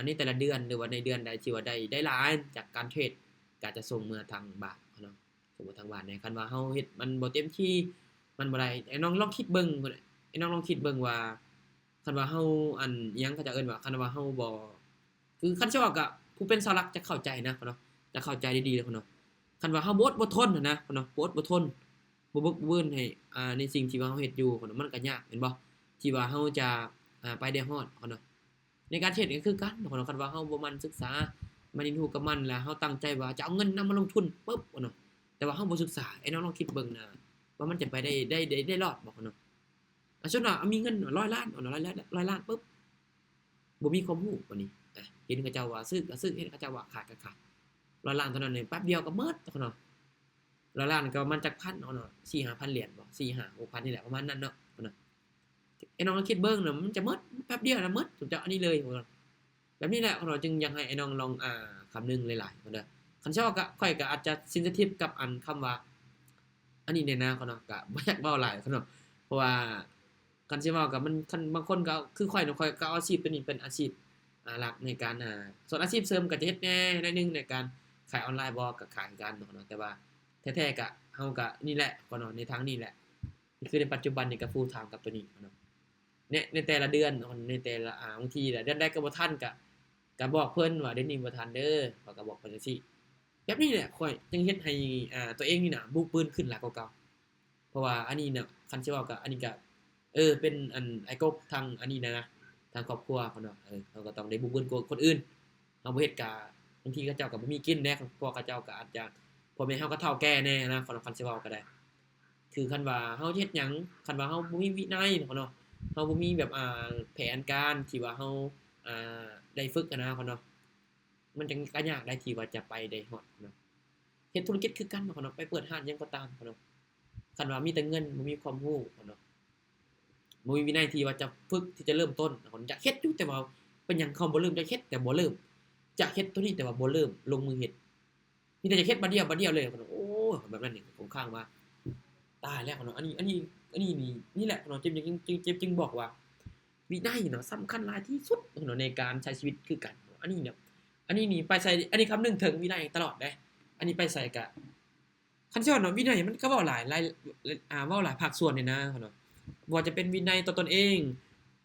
ในแต่ละเดือนหรือว่าในเดือนใดที่ว่าได้หลายจากการเทรดก็จะส่งเมื่อทางบ้านเนาะส่งมาทางบ้านในคันว่าเฮาเฮ็ดมันบ่เต็มที่มันบ่ได้ไอ้น้องลองคิดเบิ่งไอ้น้องลองคิดเบิ่งว่าคันว่าเฮาอิหยังเขาจะเอิ้นว่าคันว่าเฮาบ่คือคันสิว่าก็ผู้เป็นเสาหลักจะเข้าใจนะเนาะจะเข้าใจได้ดีเลยเนาะคันว่าเฮาบ่ทนนะเนาะบ่ทนบ่บึกบืนให้ในสิ่งที่ว่าเฮาเฮ็ดอยู่เนาะมันก็ยากเห็นบ่ที่ว่าเฮาจะไปได้ฮอดเนาะในการเทรดก็คือกันเนาะคันว่าเฮาบ่มันศึกษามันรู้กับมันแล้วเฮาตั้งใจว่าจะเอาเงินนำมาลงทุนปึ๊บเนาะแต่ว่าเฮาบ่ศึกษาไอ้น้องลองคิดเบิ่งนะว่ามันจะไปได้รอดบ่เนาะสมมุติว่ามีเงิน100ล้าน100ล้านปึ๊บบ่มีความรู้บัดนี้เห็นเขาเจ้าว่าซื้อก็ซื้อเห็นเขาเจ้าว่าขายก็ขาย100ล้านเท่านั้นนี่แป๊บเดียวก็หมดเนาะ100ล้านก็มันจักพันเนาะ 4-5,000 เหรียญบ่4-5-6,000นี่แหละประมาณนั้นเนาะไอ้น้องลองคิดเบิ่งน่ะมันจะหมดแป๊บเดียวน่ะหมดผมจะอันนี้เลยแบบนี้แหละเราจึงอยากให้ไอ้น้องลองคำนึงหลายๆเด้อคันชอบก็ค่อยก็อาจจะเซนซิทิฟกับอันคำว่าอันนี้เนี่ยนะเนาะก็บ่อยากเว้าหลายเนาะเพราะว่าคันสิเว้าก็มันคันบางคนก็คือค่อยเนาะค่อยก็เอาอาชีพตัวนี้เป็นอาชีพหลักในการส่วนอาชีพเสริมก็จะเฮ็ดแหน่หน่อยนึงในการขายออนไลน์บ่ก็ขายกันเนาะแต่ว่าแท้ๆก็เฮาก็นี่แหละเนาะในทางนี้แหละคือในปัจจุบันนี่ก็ full time กับตัวนี้เนาะในแต่ละเดือนในแต่ละบางทีเดือนใดก็บ่ทันก็บอกเพิ่นว่าเดือนนี้บ่ทันเด้อก็บอกเพิ่นจังซี่แบบนี้แหละค่อยจึงเฮ็ดให้ตัวเองนี่น่ะบุกบืนขึ้นหลายกว่าเก่าเพราะว่าอันนี้น่ะคันสิเว้าก็อันนี้ก็เป็นไอ้กบทางอันนี้นะทางครอบครัวเนาะเราก็ต้องได้บุกบืนกว่าคนอื่นเฮาบ่เฮ็ดก็บางทีเขาเจ้าก็บ่มีกินแน่พวกเขาเจ้าก็อาจจะพ่อแม่เฮาก็เฒ่าแก่แน่นะคันสิเว้าก็ได้คือคันว่าเฮาเฮ็ดหยังคันว่าเฮาบ่มีวินัยเนาะเฮาบ่มีแบบแผนการที่ว่าเฮาได้ฝึกนะเนาะมันจังก็ยากได้ที่ว่าจะไปได้ฮอดเนาะเฮ็ดธุรกิจคือกันเนาะไปเปิดร้านหยังก็ตามเนาะคันว่ามีแต่เงินบ่มีความรู้เนาะบ่มีวินัยที่ว่าจะฝึกที่จะเริ่มต้นเนาะอยากเฮ็ดอยู่แต่ว่าเป็นหยังเขาบ่เริ่มจะเฮ็ดแต่บ่เริ่มจะเฮ็ดตัวนี้แต่ว่าบ่เริ่มลงมือเฮ็ดมีแต่จะเฮ็ดบัดเดียวเลยโอ้แบบนั้นนี่ผมข้างว่าตายแล้วเนาะอันนี้นี่แหละเนาะจึงบอกว่าวินัยเนาะสำคัญหลายที่สุดเนาะในการใช้ชีวิตคือกันอันนี้เนี่ยอันนี้นี่ไปใส่อันนี้คำนึงถึงวินัยตลอดเด้อันนี้ไปใส่ก็คันสิว่าเนาะวินัยมันก็เว้าหลายเว้าหลายภาคส่วนนี่นะเนาะบ่ว่าจะเป็นวินัยต่อตนเอง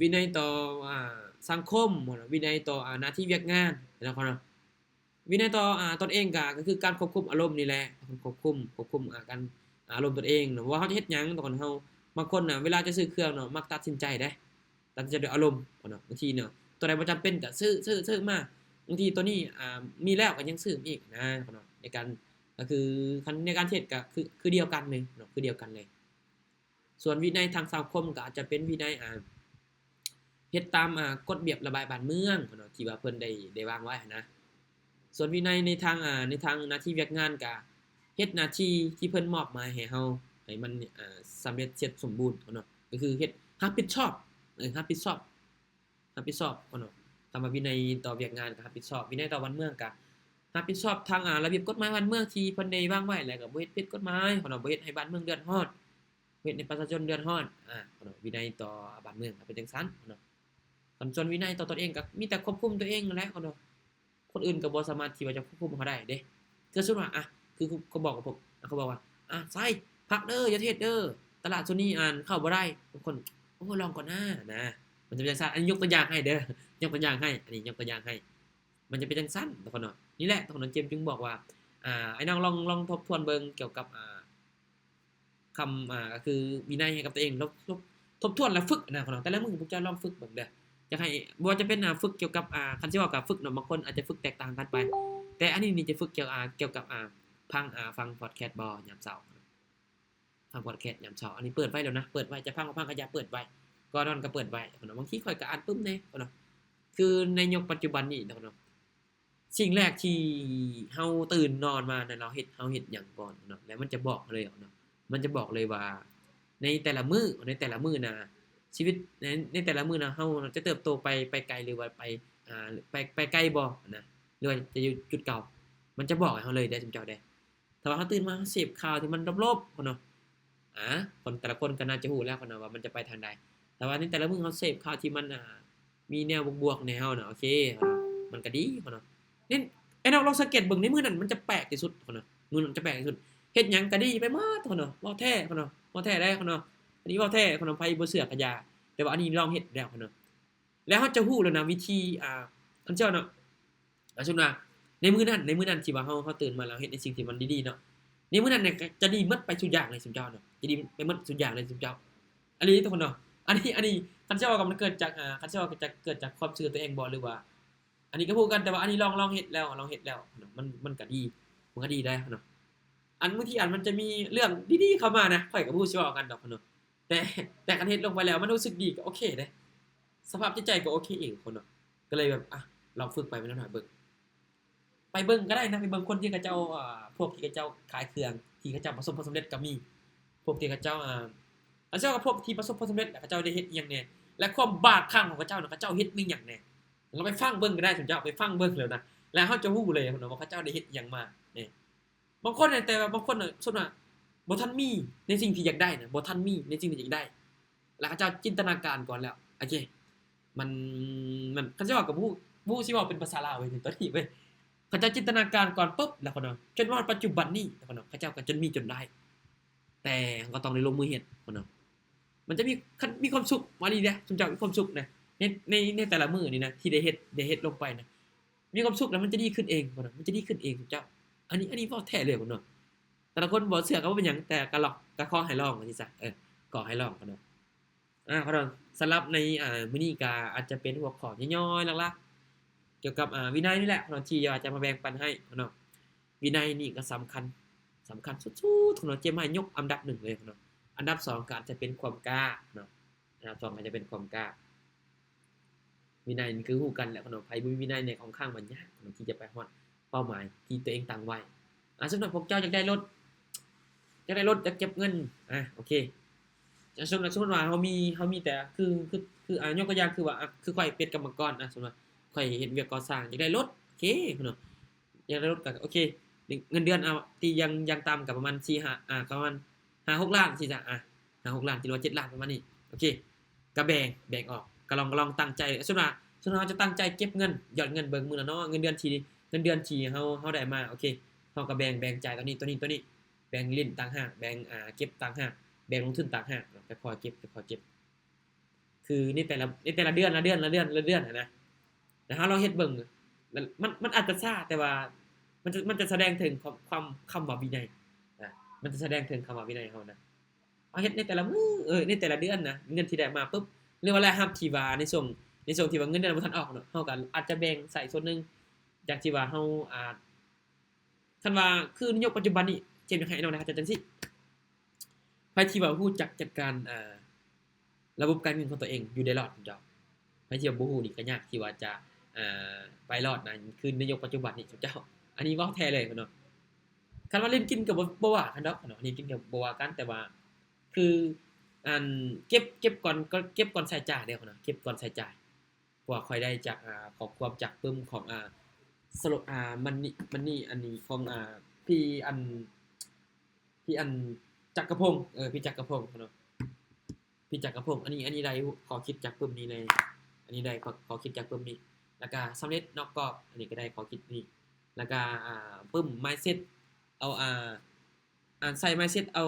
วินัยต่อ สังคมวินัยต่อหน้าที่เวียกงานแล้วก็วินัยต่อตนเองก็คือการควบคุมอารมณ์นี่แหละควบคุมการอารมณ์ตนเองเนาะว่าเฮาจะเฮ็ดหยังตอนเฮาบางคนน่ะเวลาจะซื้อเครื่องเนาะมักตัดสินใจได้ตัดสินใจด้วยอารมณ์เนาะบางทีเนาะตัวใดบ่จำเป็นก็ซื้อมาบางทีตัวนี้มีแล้วก็ยังซื้ออีกนะเนาะในการก็คือคันในการเฮ็ดก็คือเดียวกันเลยเนาะคือเดียวกันเลยส่วนวินัยทางสังคมก็อาจจะเป็นวินัยเฮ็ดตามกฎระเบียบระบายบ้านเมืองเนาะที่ว่าเพิ่นได้วางไว้นะส่วนวินัยในทางหน้าที่เวียกงานก็เฮ็ดหน้าที่ที่เพิ่นมอบหมายให้เฮาให้มันสำเร็จเสร็จสมบูรณ์เนาะก็คือเฮ็ดรับผิดชอบรับผิดชอบเนาะคำว่าวินัยต่อเวียกงานก็รับผิดชอบวินัยต่อบ้านเมืองก็รับผิดชอบทางระเบียบกฎหมายบ้านเมืองที่เพิ่นได้วางไว้แล้วก็บ่เฮ็ดผิดกฎหมายเนาะบ่เฮ็ดให้บ้านเมืองเดือดร้อนบ่เฮ็ดให้ประชาชนเดือดร้อนเนาะวินัยต่อบ้านเมืองก็เป็นจังซั่นเนาะส่วนวินัยต่อตนเองก็มีแต่ควบคุมตัวเองนั่นแหละเนาะคนอื่นก็บ่สามารถที่ว่าจะควบคุมเขาได้เด้คือสมมุติว่าคือเขาบอกกับผมเขาบอกว่าไสพักเด้ออย่าเทศเด้อตลาดโซนี้เข้าบ่ได้ทุกคนโอ้ลองก่อนนะมันจะเป็นจังซั่นอันนี้ยกตัวอย่างให้เด้อยกตัวอย่างให้อันนี้ยกตัวอย่างให้มันจะเป็นจังซั่นทุกคนเนาะนี่แหละทุกคนเจมส์จึงบอกว่าไอ้น้องลองทบทวนเบิ่งเกี่ยวกับคำก็คือวินัยให้กับตัวเองทบทวนแล้วฝึกนะคนเนาะแต่ละมื้อพวกเจ้าลองฝึกเบิ่งเด้ออยากให้บ่ว่าจะเป็นฝึกเกี่ยวกับคันสิว่ากับฝึกเนาะบางคนอาจจะฝึกแตกต่างกันไปแต่อันนี้นี่จะฝึกเกี่ยวกับฟังพอดแคสต์บ่ยามเช้าฟังพอดแคสต์ยามเช้าอันนี้เปิดไว้แล้วนะเปิดไว้จะฟังก็อย่าเปิดไว้ก่อนนอนก็เปิดไว้เนาะบางทีข้อยก็อ่านปึ๊บแน่เนาะคือในยุคปัจจุบันนี้เนาะสิ่งแรกที่เฮาตื่นนอนมาน่ะเฮาเฮ็ดหยังก่อนเนาะแล้วมันจะบอกเลยเนาะมันจะบอกเลยว่าในแต่ละมื้อน่ะชีวิตในแต่ละมื้อน่ะเฮาจะเติบโตไปไกลหรือว่าไปไกลบ่นะหรือว่าจะอยู่จุดเก่ามันจะบอกให้เฮาเลยเด้อจุมเจ้าเด้ถ้าว่าเฮาตื่นมาเสพข่าวที่มันลบๆเนาะคนแต่ละคนก็น่าจะรู้แล้วเนาะว่ามันจะไปทางใดแต่ว่าในแต่ละมื้อเฮาเสพข่าวที่มันมีแนวบวกๆในเฮาน่ะโอเคเนาะมันก็ดีเนาะนี่ไอ้น้องลองสังเกตเบิ่งในมื้อนั้นมันจะแปลกที่สุดเนาะมื้อนั้นจะแปลกที่สุดเฮ็ดหยังก็ดีไปหมดเนาะเว้าแท้เนาะเว้าแท้ได้เนาะอันนี้เว้าแท้เนาะไผบ่เชื่อก็อย่าแต่ว่าอันนี้ลองเฮ็ดแล้วเนาะแล้วเฮาจะรู้แล้วนะวิธีอันเจ้าเนาะสมมุติว่าในมื้อนั้นที่ว่าเฮาตื่นมาแล้วเฮ็ดในสิ่งที่มันดีๆเนาะในมื้อนั้นเนี่ยก็จะดีหมดไปทุกอย่างเลยซุมเจ้าเนาะจะดีไปหมดทุกอย่างเลยซุมเจ้าอันนี้ทุกคนเนาะอันนี้คันเจ้าว่ามันเกิดจากคันเจ้าว่าจะเกิดจากความเชื่อตัวเองบ่หรือว่าอันนี้ก็พูดกันแต่ว่าอันนี้ลองเฮ็ดแล้วเนาะมันก็ดีมันก็ดีได้เนาะอันบางทีมันจะมีเรื่องดีๆเข้ามานะข้อยก็บ่รู้สิเว้ากันดอกเนาะแต่คันเฮ็ดลงไปแล้วมันรู้สึกดีก็โอเคเด้สภาพจิตใจก็โอเคเองคนเนาะก็เลยแบบลองฝึกไปหน่อยเบิ่งไปเบิ่งก็ได้นะไปเบิ่งคนที่เขาเจ้าพวกที่เขาเจ้าขายเครื่องที่เขาเจ้าประสบผลสำเร็จก็มีพวกที่เขาเจ้าอันเจ้ากับพวกที่ประสบผลสำเร็จเขาเจ้าได้เฮ็ดอีหยังแน่และความบากคั่งของเขาเจ้าเนาะเขาเจ้าเฮ็ดมีหยังแน่เราไปฟังเบิ่งก็ได้ซุมเจ้าไปฟังเบิ่งแล้วนะแล้วเฮาจะรู้เลยเนาะว่าเขาเจ้าได้เฮ็ดอีหยังมานี่บางคนแต่ว่าบางคนน่ะส่วนว่าบ่ทันมีในสิ่งที่อยากได้น่ะบ่ทันมีในสิ่งที่อยากได้แล้วเขาเจ้าจินตนาการก่อนแล้วโอเคมันเขาสิเว้ากับผู้สิเว้าเป็นภาษาลาวเว้ยตอนนี้เว้ยเขาเจ้าจินตนาการก่อนปึ๊บแล้วเขาเนาะจนว่าปัจจุบันนี้แล้วเขาเนาะเขาเจ้าก็จนมีจนได้แต่ก็ต้องได้ลงมือเฮ็ดเขาเนาะมันจะมีความสุขว่าดีเด้ซุมเจ้ามีความสุขนะในแต่ละมื้อนี่นะที่ได้เฮ็ดลงไปนะมีความสุขแล้วมันจะดีขึ้นเองเขาเนาะมันจะดีขึ้นเองซุมเจ้าอันนี้เว้าแท้เลยเขาเนาะแต่ละคนบ่เชื่อก็บ่เป็นหยังแต่ก็ขอให้ลองว่าซี่ซะก็ให้ลองเขาเนาะเขาเนาะสำหรับในมื้อนี้ก็อาจจะเป็นหัวข้อย่อยๆหลักๆเกี่ยวกับวินัยนี่แหละเนาะที่อยากจะมาแบ่งปันให้เนาะวินัยนี่ก็สำคัญสุดๆเนาะเจมให้ยกอันดับ1เลยเนาะอันดับ2ก็อาจจะเป็นความกล้าเนาะอันดับ2อาจจะเป็นความกล้าวินัยนี่คือฮู้กันแหละเนาะไผบ่มีวินัยเนี่ยค่อนข้างมันยากเนาะที่จะไปฮอดเป้าหมายที่ตัวเองตั้งไว้สำหรับพวกเจ้าอยากได้รถอยากเก็บเงินโอเคสมมุติว่าเฮามีแต่คือยกตัวอย่างคือว่าคือข้อยเป็นกรรมกรสมมุติว่าข้อยเฮ็ดเวียกก่อสร้างอยากได้รถโอเคเนาะอยากได้รถก็โอเคเงินเดือนที่ยังต่ำก็ประมาณ4-5ประมาณ5-6 ล้านสิจ้ะ5-6 ล้านที่ว่า7 ล้านประมาณนี้โอเคก็แบ่งออกก็ลองตั้งใจสมมุติว่าเฮาจะตั้งใจเก็บเงินยอดเงินเบิ่งมื้อละเนาะเงินเดือนที่เฮาได้มาโอเคเฮาก็แบ่งจ่ายตัวนี้แบ่งลิ้นต่างหากแบ่งเก็บต่างหากแบ่งลงทุนต่างหากค่อยๆเก็บ คือในแต่ละเดือนละเดือนละเดือนละเดือนนะแต่ถ้าเราเฮ็ดเบิ่งแล้วมันอาจจะช้าแต่ว่ามันจะแสดงถึงความคำว่าวินัยนะมันจะแสดงถึงคำว่าวินัยเฮานะเอาเฮ็ดในแต่ละมื้อในแต่ละเดือนนะเงินที่ได้มาปุ๊บหรือว่ารายรับที่ว่าในช่วงที่ว่าเงินเดือนบ่ทันออกเนาะเฮาก็อาจจะแบ่งใส่ส่วนหนึงจากที่ว่าเฮาคันว่าคือในยุคปัจจุบันนี้เจมส์อยากให้น้องนะครับจังซี่ไผที่ว่ารู้จักจัดการระบบการเงินของตัวเองอยู่ได้รอดเจ้าไผที่ว่าบ่ฮู้นี่ก็ยากที่ว่าจะอ่ไปรอดนะคือในยุคปัจจุบันนี้เจ้าอันนี้เว้าแท้เลยเนาะคันว่าเล่นกินก็บ่ว่ากันดอกเนาะเล่นกินก็บ่ว่ากันแต่ว่าคืออันเก็บก่อนใช้จ่ายเด้อเนาะเก็บก่อนใช้จ่ายเพราะว่าค่อยได้จากครอบครัวจากปึ้มของสรุปมันนี่อันนี้ของพี่อันพี่อันจักรพงษ์พี่จักรพงษ์เนาะพี่จักรพงษ์อันนี้ได้ขอคิดจากปึ้มนี้เลยอันนี้ได้ขอคิดจากปึ้มนี้แล้วก็สำเร็จนอกกรอบอันนี้ก็ได้ขอคิดนี่แล้วก็ปึ้ม mindset เอาใส่ mindset เอา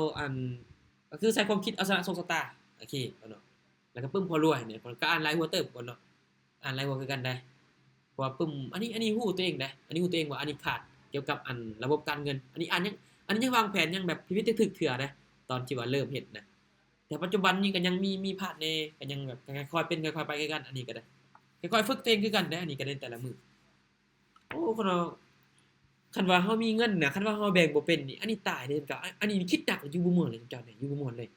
ก็คือใส่ความคิดเอาชนะโชคชะตาโอเคเนาะแล้วก็ปึ้มพอรวยเนี่ยก็อ่านรายหัวเติบก่อนเนาะอ่านรายหัวคือกันได้เพราะว่าปึ้มอันนี้ฮู้ตัวเองได้อันนี้ฮู้ตัวเองว่าอันนี้ขาดเกี่ยวกับระบบการเงินอันนี้ยังวางแผนยังแบบพิถึกๆเถื่อนะตอนที่ว่าเริ่มเฮ็ดนะแต่ปัจจุบันนี้ก็ยังมีพลาดแน่ก็ยังแบบค่อยๆเป็นค่อยๆไปคือกันอันนี้ก็ได้ค่อยๆฝึกตัวเองคือกันได้อันนี้ก็ได้แต่ละมื้อโอ้คนเราคันว่าเฮามีเงินน่ะคันว่าเฮาแบ่งบ่เป็นนี่อันนี้ตายเด้เจ้าอันนี้คิดหนักอยู่บ่ม่วนเลยเจ้าเนี่ยอยู่บ่ม่วนเลย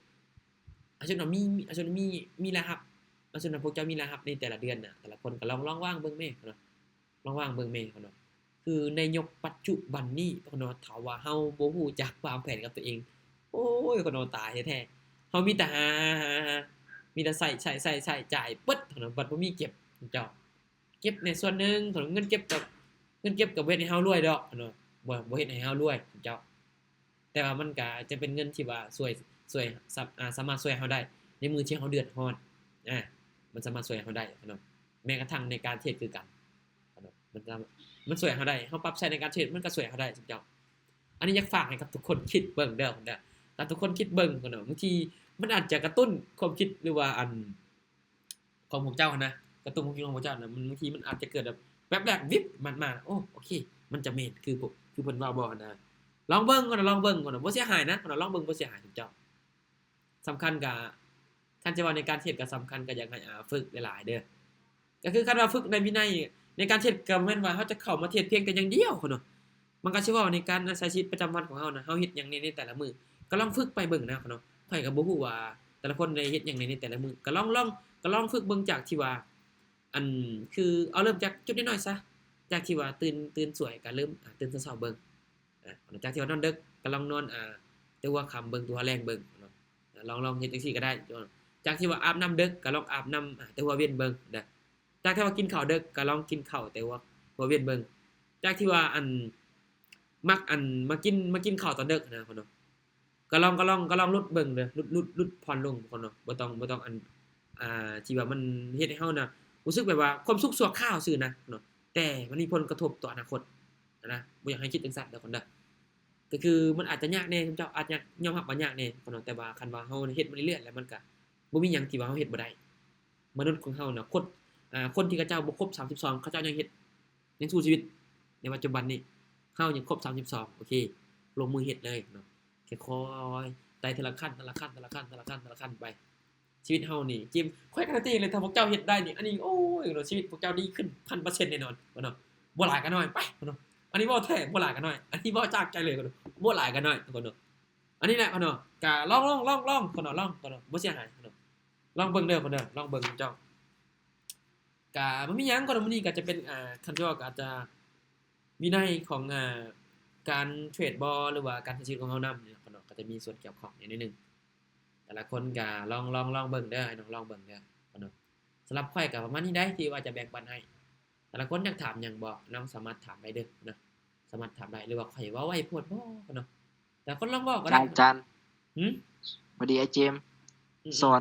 อาจารย์ว่าอาจารย์มีรายรับอาจารย์พวกเจ้ามีรายรับในแต่ละเดือนน่ะแต่ละคนก็ลองวางเบิ่งแม่เนาะลองวางเบิ่งแม่เนาะคือในยุคปัจจุบันนี้เนาะถ้าว่าเฮาบ่ฮู้จักวางแผนกับตัวเองโอ้ยคนเราตายแท้ๆเฮามีแต่หามีแต่ใช้จ่ายปึ๊ดเนาะบัดบ่มีเก็บเจ้าเก็บในส่วนหนึงของเงินเก็บกับเฮ็ดให้เฮารวยดอกเนาะบ่เฮ็ดให้เฮารวยเจ้าแต่ว่ามันก็จะเป็นเงินที่ว่าช่วยสามารถช่วยเฮาได้ในมื้อที่เฮาเดือดร้อนมันสามารถช่วยเฮาได้เนาะแม้กระทั่งในการเทรดคือกันเนาะมันช่วยเฮาได้เฮาปรับใช้ในการเทรดมันก็ช่วยเฮาได้เจ้าอันนี้อยากฝากให้กับทุกคนคิดเบิ่งเด้อถ้าทุกคนคิดเบิ่งเนาะบางทีมันอาจจะกระตุ้นความคิดหรือว่าของพวกเจ้านะกระตุ้นความคิดของพวกเจ้านะมันบางทีมันอาจจะเกิดแบบแป๊บแรกวิบมันมาโอเคมันจะแม่นคือเพิ่นว่าบ่นะลองเบิ่งก่อนนะบ่เสียหายนะลองเบิ่งบ่เสียหายเจ้าสำคัญก็คันจะว่าในการเทรดก็สำคัญก็อยากให้ฝึกหลายๆเด้อก็คือคันว่าฝึกในวินัยในการเทรดก็แม่นว่าเฮาจะเข้ามาเทรดเพียงแต่อย่างเดียวเนาะมันก็สิเว้าในการใช้ชีวิตประจำวันของเฮานะเฮาเฮ็ดหยังในแต่ละมื้อก็ลองฝึกไปเบิ่งนะเนาะข้อยก็บ่ฮู้ว่าแต่ละคนได้เฮ็ดหยังในแต่ละมื้อก็ลองฝึกเบิ่งจากที่ว่าคือเอาเริ่มจากจุดน้อยๆซะจากที่ว่าตื่นสวยก็เริ่มตื่นเช้าๆเบิ่งจากที่ว่านอนดึกก็ลองนอนแต่ว่าค่ำเบิ่งตัวแรงเบิ่งเนาะลองเฮ็ดจังซี่ก็ได้จากที่ว่าอาบน้ำดึกก็ลองอาบน้ำแต่ว่าเว้นเบิ่งเด้อจากที่ว่ากินข้าวดึกก็ลองกินข้าวแต่ว่าเว้นเบิ่งจากที่ว่ามักมากินข้าวตอนดึกนะพ่นเนาะก็ลองลดเบิ่งเด้อลดผ่อนลงพ่นเนาะบ่ต้องที่ว่ามันเฮ็ดให้เฮาน่ะรู้สึกแบบว่าความสุขชั่วคราวซื่อนะเนาะแต่มันมีผลกระทบต่ออนาคตนะบ่อยากให้คิดจังซั่นเด้อพ่นเด้อก็คือมันอาจจะยากแน่เจ้าอาจจะยอมรับว่ายากแน่พ่นเนาะแต่ว่าคันว่าเฮาเฮ็ดมาเรื่อยๆแล้วมันก็บ่มีหยังที่ว่าเฮาเฮ็ดบ่ได้มนุษย์ของเฮาน่ะคนที่เขาเจ้าบ่ครบ32เขาเจ้ายังเฮ็ดยังสู้ชีวิตในปัจจุบันนี้เฮายังครบ32โอเคลงมือเฮ็ดเลยเนาะค่อยๆไต่ทีละขั้นไปชีวิตเฮานี่จิ้มค่อยการันตีเลยถ้าพวกเจ้าเฮ็ดได้นี่อันนี้โอ้ยเนาะชีวิตพวกเจ้าดีขึ้น 1,000% แน่นอนเนาะบ่หลายก็น้อยไปเนาะอันนี้บ่แท้บ่หลายก็น้อยอันนี้บ่จากใจเลยเนาะบ่หลายก็น้อยเนาะอันนี้แหละเนาะก็ลองเนาะลองบ่เสียหายเนาะลองเบิ่งเด้อเนาะลองเบิ่งเจ้าก็บ่มีหยังก็มื้อนี้ก็จะเป็นคันที่ว่าก็อาจจะวินัยของการเทรดบ่หรือว่าการใช้ชีวิตของเฮานำเนี่ยเนาะก็จะมีส่วนเกี่ยวข้องนิดนึงแต่ละคนก็ลองเบิ่งเด้อให้น้องลองเบิ่งเด้อเนาะสำหรับข้อยก็ประมาณนี้ได้ที่ว่าจะแบ่งปันให้แต่ละคนอยากถามหยังบ่น้องสามารถถามได้เด้อเนาะสามารถถามได้หรือว่าข้อยเว้าไว้โพดบ่เนาะแต่คนลองเว้าก็ได้อาจารย์หึพอดีไอ้เจมส์สอ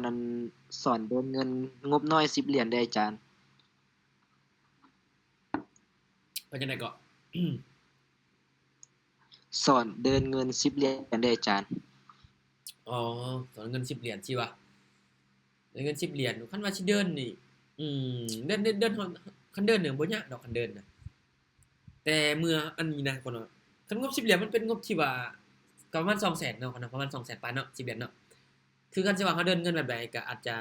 นเดินเงินงบน้อย10เหรียญได้อาจารย์ว่าจังได๋ก็ สอนเดินเงิน10เหรียญได้อาจารย์อ๋อสอนเงิน10เหรียญสิวะ ได้เงิน10เหรียญคันว่าสิเดินนี่เดินคันเดินเนี่ยบ่ยากดอกคันเดินน่ะแต่เมื่ออันนี้นะคนเนาะคันงบ10เหรียญมันเป็นงบที่ว่าก็ประมาณ200,000เนาะคนเนาะประมาณ200,000ปานเนาะ10เหรียญเนาะคือคันสิว่าเฮาเดินเงินแบบใดก็อาจจะ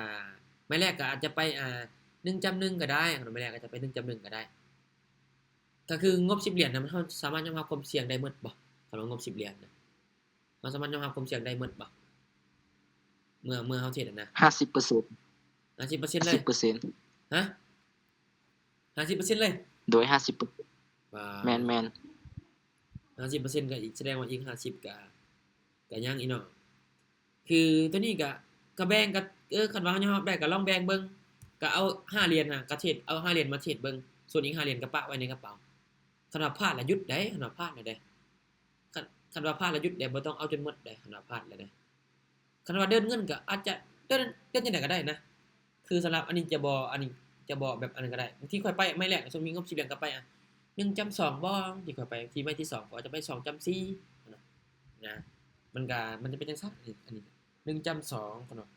ไม่แรกก็อาจจะไป1:1ก็ได้คนไม่แรกก็จะไป1:1ก็ได้ก็คืองบ10เหรียญน่ะมันเฮาสามารถยอมรับความเสี่ยงได้หมดบ่คันว่างบ10เหรียญน่ะเราสามารถยอมรับความเสี่ยงได้หมดบ่เมื่อเฮาเทรดอะนะ 50% 50%เลย 10% ฮะ 50%เลย โดย 50% ว้า แม่น 50%ก็อีกแสดงว่าอีก50ก็ยังอีกเนาะคือตัวนี้ก็แบ่งก็คันว่าเฮายอมรับได้ก็ลองแบ่งเบิ่งก็เอา5เหรียญน่ะก็เทรดเอา5เหรียญมาเทรดเบิ่งส่วนอีก5เหรียญก็ปะไว้ในกระเป๋าคันว่าพลาดแล้วหยุดได้คันว่าพลาดแล้วเด้คันว่าพลาดแล้วหยุดได้บ่ต้องเอาจนหมดได้คันว่าพลาดแล้วเด้คันว่าเดินเงินก็อาจจะเดินจังได๋ก็ได้นะคือสำหรับอันนี้จะบ่แบบอันนั้นก็ได้บางทีค่อยไปไม่แรกสมมุติมีงบ10เหรียญก็ไป1.2บ่ที่ค่อยไปที่ไม่ที่2ก็อาจจะไป2.4นะมันจะเป็นจังซั่นอันนี้1.2พุ่นเนาะ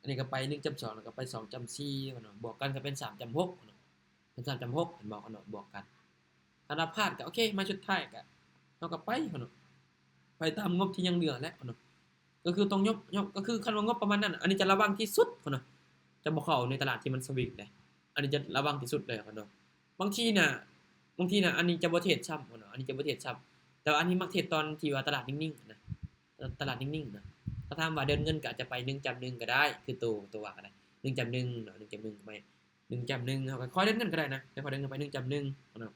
อันนี้ก็ไป1.2แล้วก็ไป2.4พุ่นเนาะบวกกันก็เป็น3.6พุ่นเนาะเป็น3.6เห็นบ่พุ่นเนาะบวกกันถ้าเราพลาดก็โอเคมาสุดท้ายก็เราก็ไปพุ่นเนาะไปตามงบที่ยังเหลือแล้วพุ่นเนาะก็คือต้องยกก็คือคันว่างบประมาณนั้นอันนี้จะระวังที่สุดพุ่นเนาะจะบ่เข้าในตลาดที่มันสวิงได้อันนี้จะระวังที่สุดเลยพุ่นเนาะบางทีน่ะอันนี้จะบ่เทรดซ้ำพุ่นเนาะอันนี้จะบ่เทรดซ้ำแต่ว่าอันนี้มักเทรดตอนที่ว่าตลาดนิ่งๆนะตลาดนิ่งๆนะถ้าถามว่าเดินเงินก็อาจจะไป1.1ก็ได้คือตัวว่าก็ได้1.1เนาะ1.1ไป1.1เฮาก็ค่อยเดินเงินก็ได้นะค่อยเดินเงินไป1.1พุ่นเนาะ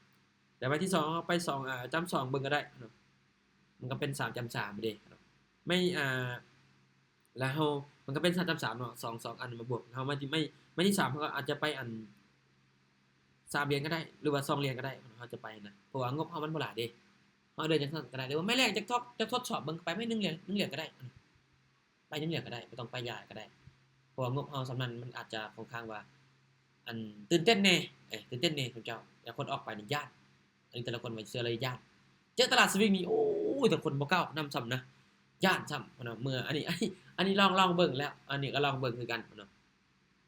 แต่ไปที่2เอาไป2จำ2เบิ่งก็ได้เนาะมันก็เป็น3.3เด้ไม่แล้วเฮามันก็เป็น3.3เนาะ2อันมาบวกเฮามาที่ไม่ที่3เฮาก็อาจจะไปอัน3เหรียญก็ได้หรือว่า2เหรียญก็ได้เฮาจะไปนะเพราะว่างบเฮามันบ่หลายเด้เฮาเดินจังซั่นก็ได้หรือว่าไม่แรกจะทดสอบเบิ่งไปไม่1เหรียญก็ได้ไป1เหรียญก็ได้บ่ต้องไปใหญ่ก็ได้เพราะว่างบเฮาสำนั้นมันอาจจะค่อนข้างว่าอันตื่นเต้นแน่ตื่นเต้นแน่คุณเจ้าแล้วคนออกไปนี่ย้านอันนี้แต่ละคนไว้เชื่อเลยย้านเจอตลาดสวิงนี่โอ้ยแต่คนบ่กล้านำซ้ำนะย้านซ้ำพุ่นเนาะเมื่ออันนี้ลองเบิ่งแล้วอันนี้ก็ลองเบิ่งคือกันพุ่นเนาะ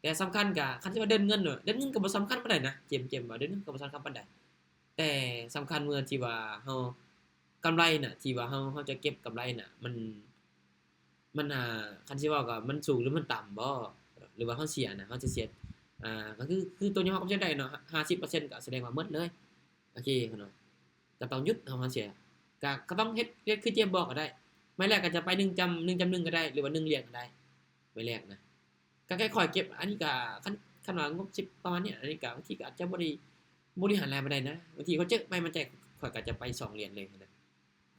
แต่สำคัญก็คันสิว่าเดินเงินเนาะเดินเงินก็บ่สำคัญปานใดนะเจมว่าเดินเงินก็บ่สำคัญปานใดแต่สำคัญเมื่อที่ว่าเฮากำไรน่ะที่ว่าเฮาจะเก็บกำไรน่ะมันคันสิเว้าก็มันสูงหรือมันต่ำบ่หรือว่าเฮาเสียน่ะเฮาจะเสียก็คือตัวยอมรับความเสี่ยงได้เนาะ50%ก็แสดงว่าหมดเลยโอเคพุ่นเนาะก็ต้องหยุดเฮาเสียก็ต้องเฮ็ดคือเจมบอกก็ได้ไม่แรกก็จะไป1.1ก็ได้หรือว่า1เหรียญก็ได้ไม่แรกนะก็ค่อยๆเก็บอันนี้ก็คันว่างบ10ประมาณนี้อันนี้ก็บางทีก็อาจจะบริหารรายบ่ได้นะบางทีเขาเจอไม่มั่นใจข่อยก็จะไป2เหรียญเลยนะ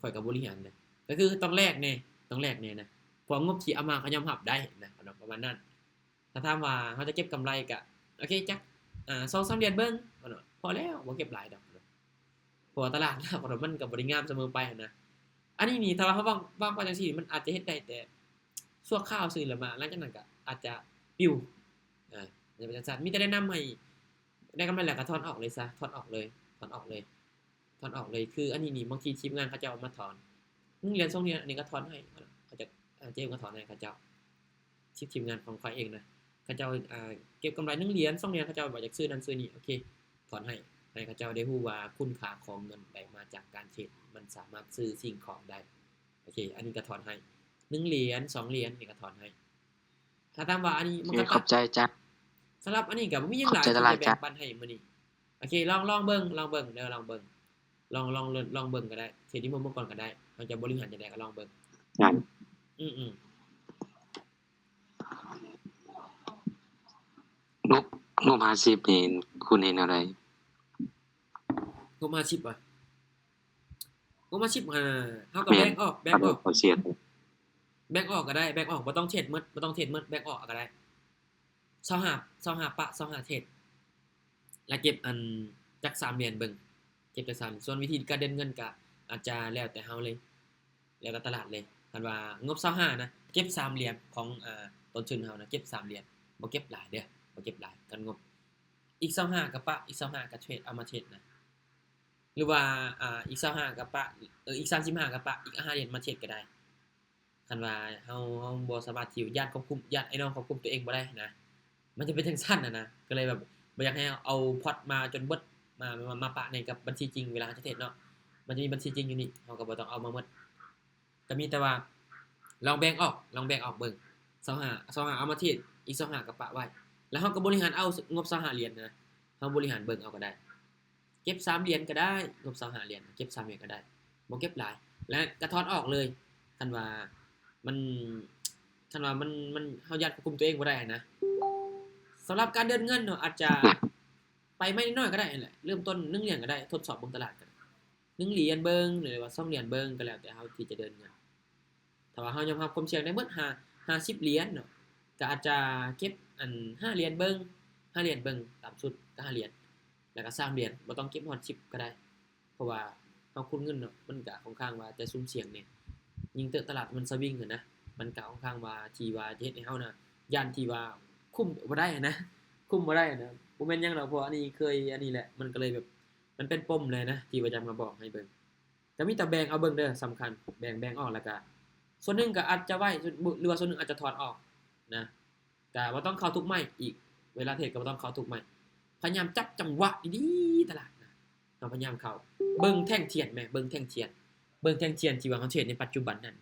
ข่อยก็บริหารเลยก็คือต้องแลกแน่นะเพราะงบที่เอามาเขายอมรับได้นะประมาณนั้นถ้าถามว่าเขาจะเก็บกำไรก็โอเคจัก2-3เหรียญเบิ่งพอแล้วบ่เก็บหลายดอกเพราะว่าตลาดมันก็บ่ได้งามเสมอไปนะอันนี้นี่ถ้าว่าเขาวางจังซี่มันอาจจะเฮ็ดได้แต่ชั่วคราวซื่อแล้วมาหลังจากนั้นก็อาจจะปิวจะเป็นจังซั่นมีแต่แนะนำให้ได้กำไรแล้วก็ถอนออกเลยซะถอนออกเลยคืออันนี้นี่บางทีทีมงานเขาจะเอามาถอน1เหรียญ2เหรียญอันนี้ก็ถอนให้เขาจะเจ๊ก็ถอนให้เขาเจ้าทีมงานของฝ่ายเองนะเขาเจ้าเก็บกำไร1เหรียญ2เหรียญเขาเจ้าบ่อยากซื้อนั่นซื้อนี่โอเคถอนให้เขาเจ้าได้ฮู้ว่าคุณค่าของเงินได้มาจากการเทรดมันสามารถซื้อสิ่งของได้โอเคอันนี้ก็ถอนให้1เหรียญ2เหรียญนี่ก็ถอนให้ถ้าถามว่าอันนี้มันก็ ขอบใจจ้ะ สำหรับอันนี้ก็บ่มีหยังหลาย ขอบใจต ที่ ลาด จะแบ่ จ้ะ งปันให้มื้อนี้โอเคลองเบิ่งเด้อลองเบิ่งลองเบิ่งก็ได้เทรดที่มุมก่อนก็ได้เราจะบริหารจังได๋ก็ลองเบิ่ง งั้น อือ งบ50นี่คุณเห็นอะไร งบ50ว่ะงบ50เฮาก็ แม่ แบ่ น งออก เขาเสียด แบ่งออกก็ได้แบ่งออกบ่ต้องเทรดหมดแบ่งออกก็ได้25ปะ25เทรดแล้วเก็บอันจัก3เหรียญเบิ่งเก็บจัก3ส่วนวิธีการเดินเงินก็อาจจะแล้วแต่เฮาเลยแล้วแต่ตลาดเลยคันว่างบ25นะเก็บ3เหรียญของต้นทุนเฮานะเก็บ3เหรียญบ่เก็บหลายเด้อบ่เก็บหลายกันงบอีก25ก็ปะอีก25ก็เทรดเอามาเทรดนะหรือว่าอีก25ก็ปะอีก35ก็ปะอีก5เหรียญมาเทรดก็ได้ คันว่าเฮาบ่สามารถที่ญาติควบคุมญาติไอ้น้องควบคุมตัวเองบ่ได้นะมันจะเป็นจังซั่นนะก็เลยแบบบ่อยากให้เอาพล็อตมาจนเบิดมาปะในกับบัญชีจริงเวลาจะเทศเนาะมันจะมีบัญชีจริงอยู่นี่เฮาก็บ่ต้องเอามาหมดก็มีแต่ว่าลองแบ่งออกเบิ่ง25เอามาเทศอีก25ก็ปะไว้แล้วเฮาก็บริหารเอางบ25เหรียญนะเฮาบริหารเบิ่งเอาก็ได้เก็บ3เหรียญก็ได้งบ25เหรียญเก็บ3เหรียญก็ได้บ่เก็บหลายแล้วก็ถอนออกเลยคันว่ามันมันเฮายัดควบคุมตัวเองบ่ได้นะสำหรับการเดินเงินเนาะอาจจะไปไม่น้อยก็ได้นั่นแหละเริ่มต้น1เหรียญก็ได้ทดสอบเบิ่งตลาดกัน1เหรียญเบิ่งหรือว่า2เหรียญเบิ่งก็แล้วแต่เฮาที่จะเดินเงินถ้าว่าเฮายอมรับความเสี่ยงได้หมด50เหรียญเนาะก็อาจจะเก็บอัน5เหรียญเบิ่ง5เหรียญเบิ่งตามสุดก็5เหรียญแล้วก็3เหรียญบ่ต้องเก็บฮอด10ก็ได้เพราะว่าเฮาคุมเงินเนาะมันก็ค่อนข้างว่าจะซุ่มเสี่ยงเนี่ยยิ่งตลาดมันสวิงอะนะมันก็ค่อนข้างว่าที่ว่าจะเฮ็ดให้เฮาน่ะย่านที่ว่าคุมบ่ได้นะคุมบ่ได้นะบ่แม่นหยังดอกเพราะอันนี้เคยอันนี้แหละมันก็เลยแบบมันเป็นปมเลยนะที่ว่าจะมาบอกให้เบิ่งก็มีแต่แบ่งเอาเบิ่งเด้อสำคัญแบ่งออกแล้วก็ส่วนหนึงก็อาจจะไว้หรือว่าส่วนหนึงอาจจะถอนออกนะก็บ่ต้องเข้าทุกไม้อีกเวลาเทรดก็บ่ต้องเข้าทุกไม้พยายามจับจังหวะดีๆตลาดนะเราพยายามเข้าเบิ่งแท่งเทียนแม่เบิ่งแท่งเทียนที่ว่าเขาเทรดในปัจจุบันนั่น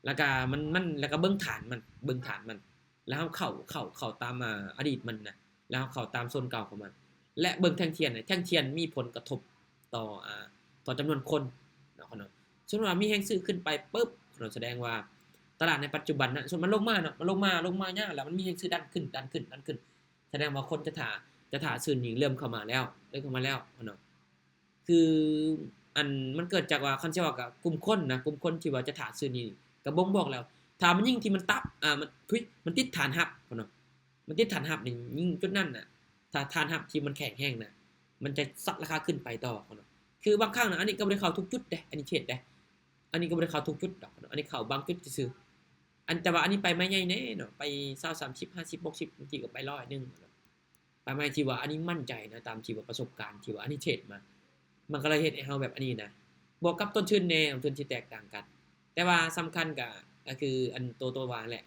แล้วก็มันแล้วก็เบิ่งฐานมันแล้วเข้าตามอดีตมันนะแล้วเข้าตามโซนเก่าของมันและเบิ่งแท่งเทียนแท่งเทียนมีผลกระทบต่อจำนวนคนเนาะสมมุติว่ามีแฮงซื้อขึ้นไปปึ๊บแสดงว่าตลาดในปัจจุบันน่ะส่วนมันลงมาเนาะมันลงมาเนี่ยแล้วมันมีแฮงซื้อดันขึ้นแสดงว่าคนจะถ่าซื้อนี่เริ่มเข้ามาแล้วเนาะคืออันมันเกิดจากว่าคันสิว่ากับกลุ่มคนที่ว่าจะถ่าซื้อนี่ก็บ่งบอกแล้วถ้ามันยิ่งที่มันตับมันติดฐานหับเนาะมันติดฐานหับนี่ยิ่งจุดนั้นน่ะถ้าฐานหับที่มันแข็งแรงน่ะมันจะซัดราคาขึ้นไปต่อเนาะคือบางครั้งน่ะอันนี้ก็บ่ได้เข้าทุกจุดเด้อันนี้เทรดเด้อันนี้ก็บ่ได้เข้าทุกจุดดอกอันนี้เข้าบางจุดซื่อๆอันแต่ว่าอันนี้ไปไม่ใหญ่แน่เนาะไป20 30 50 60บางทีก็ไป100นึงไปไม่ที่ว่าอันนี้มั่นใจนะตามที่ว่าประสบการณ์ที่ว่าอันนี้เทรดมามันก็เลยเฮ็ดให้เฮาแบบอันนี้นะบวกกับต้นทุนแน่ต้นทุนที่แตกต่างกันแต่ว่าสำคัญก็คืออันตัวว่าแหละ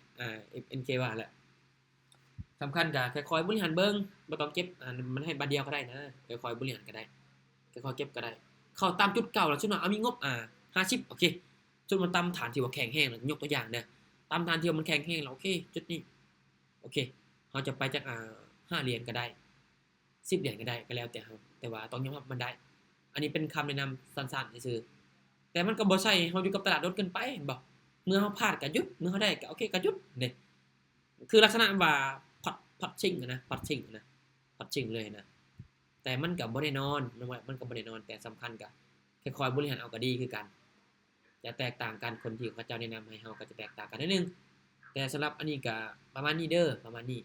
NK ว่าแหละสำคัญก็ค่อยๆบริหารเบิ่งบ่ต้องเก็บมันให้บาทเดียวก็ได้นะค่อยๆบริหารก็ได้ค่อยๆเก็บก็ได้เข้าตามจุดเก่าแล้วชุดว่ามีงบ50โอเคจุดมันตามฐานที่ว่าแข็งแรงยกตัวอย่างเด้อตามฐานที่มันแข็งแรงแล้วโอเคจุดนี้โอเคเฮาจะไปจาก5เหรียญก็ได้10เหรียญก็ได้ก็แล้วแต่เฮาแต่ว่าต้องยอมรับมันได้อันนี้เป็นคำแนะนำสั้นๆซื่อๆแต่มันก็บ่ใช่เฮาอยู่กับตลาดโดนเกินไปเห็นบ่เมื่อเฮาพลาดก็หยุดเมื่อเฮาได้ก็โอเคก็หยุดนี่คือลักษณะว่าพอตชิ่งนะพอตชิ่งเลยนะแต่มันก็บ่ได้นอนมันก็บ่ได้นอนแต่สำคัญก็ค่อยๆบริหารเอาก็ดีคือกันจะแตกต่างกันคนที่เขาเจ้าแนะนำให้เฮาก็จะแตกต่างกันนิดนึงแต่สำหรับอันนี้ก็ประมาณนี้เด้อประมาณนี้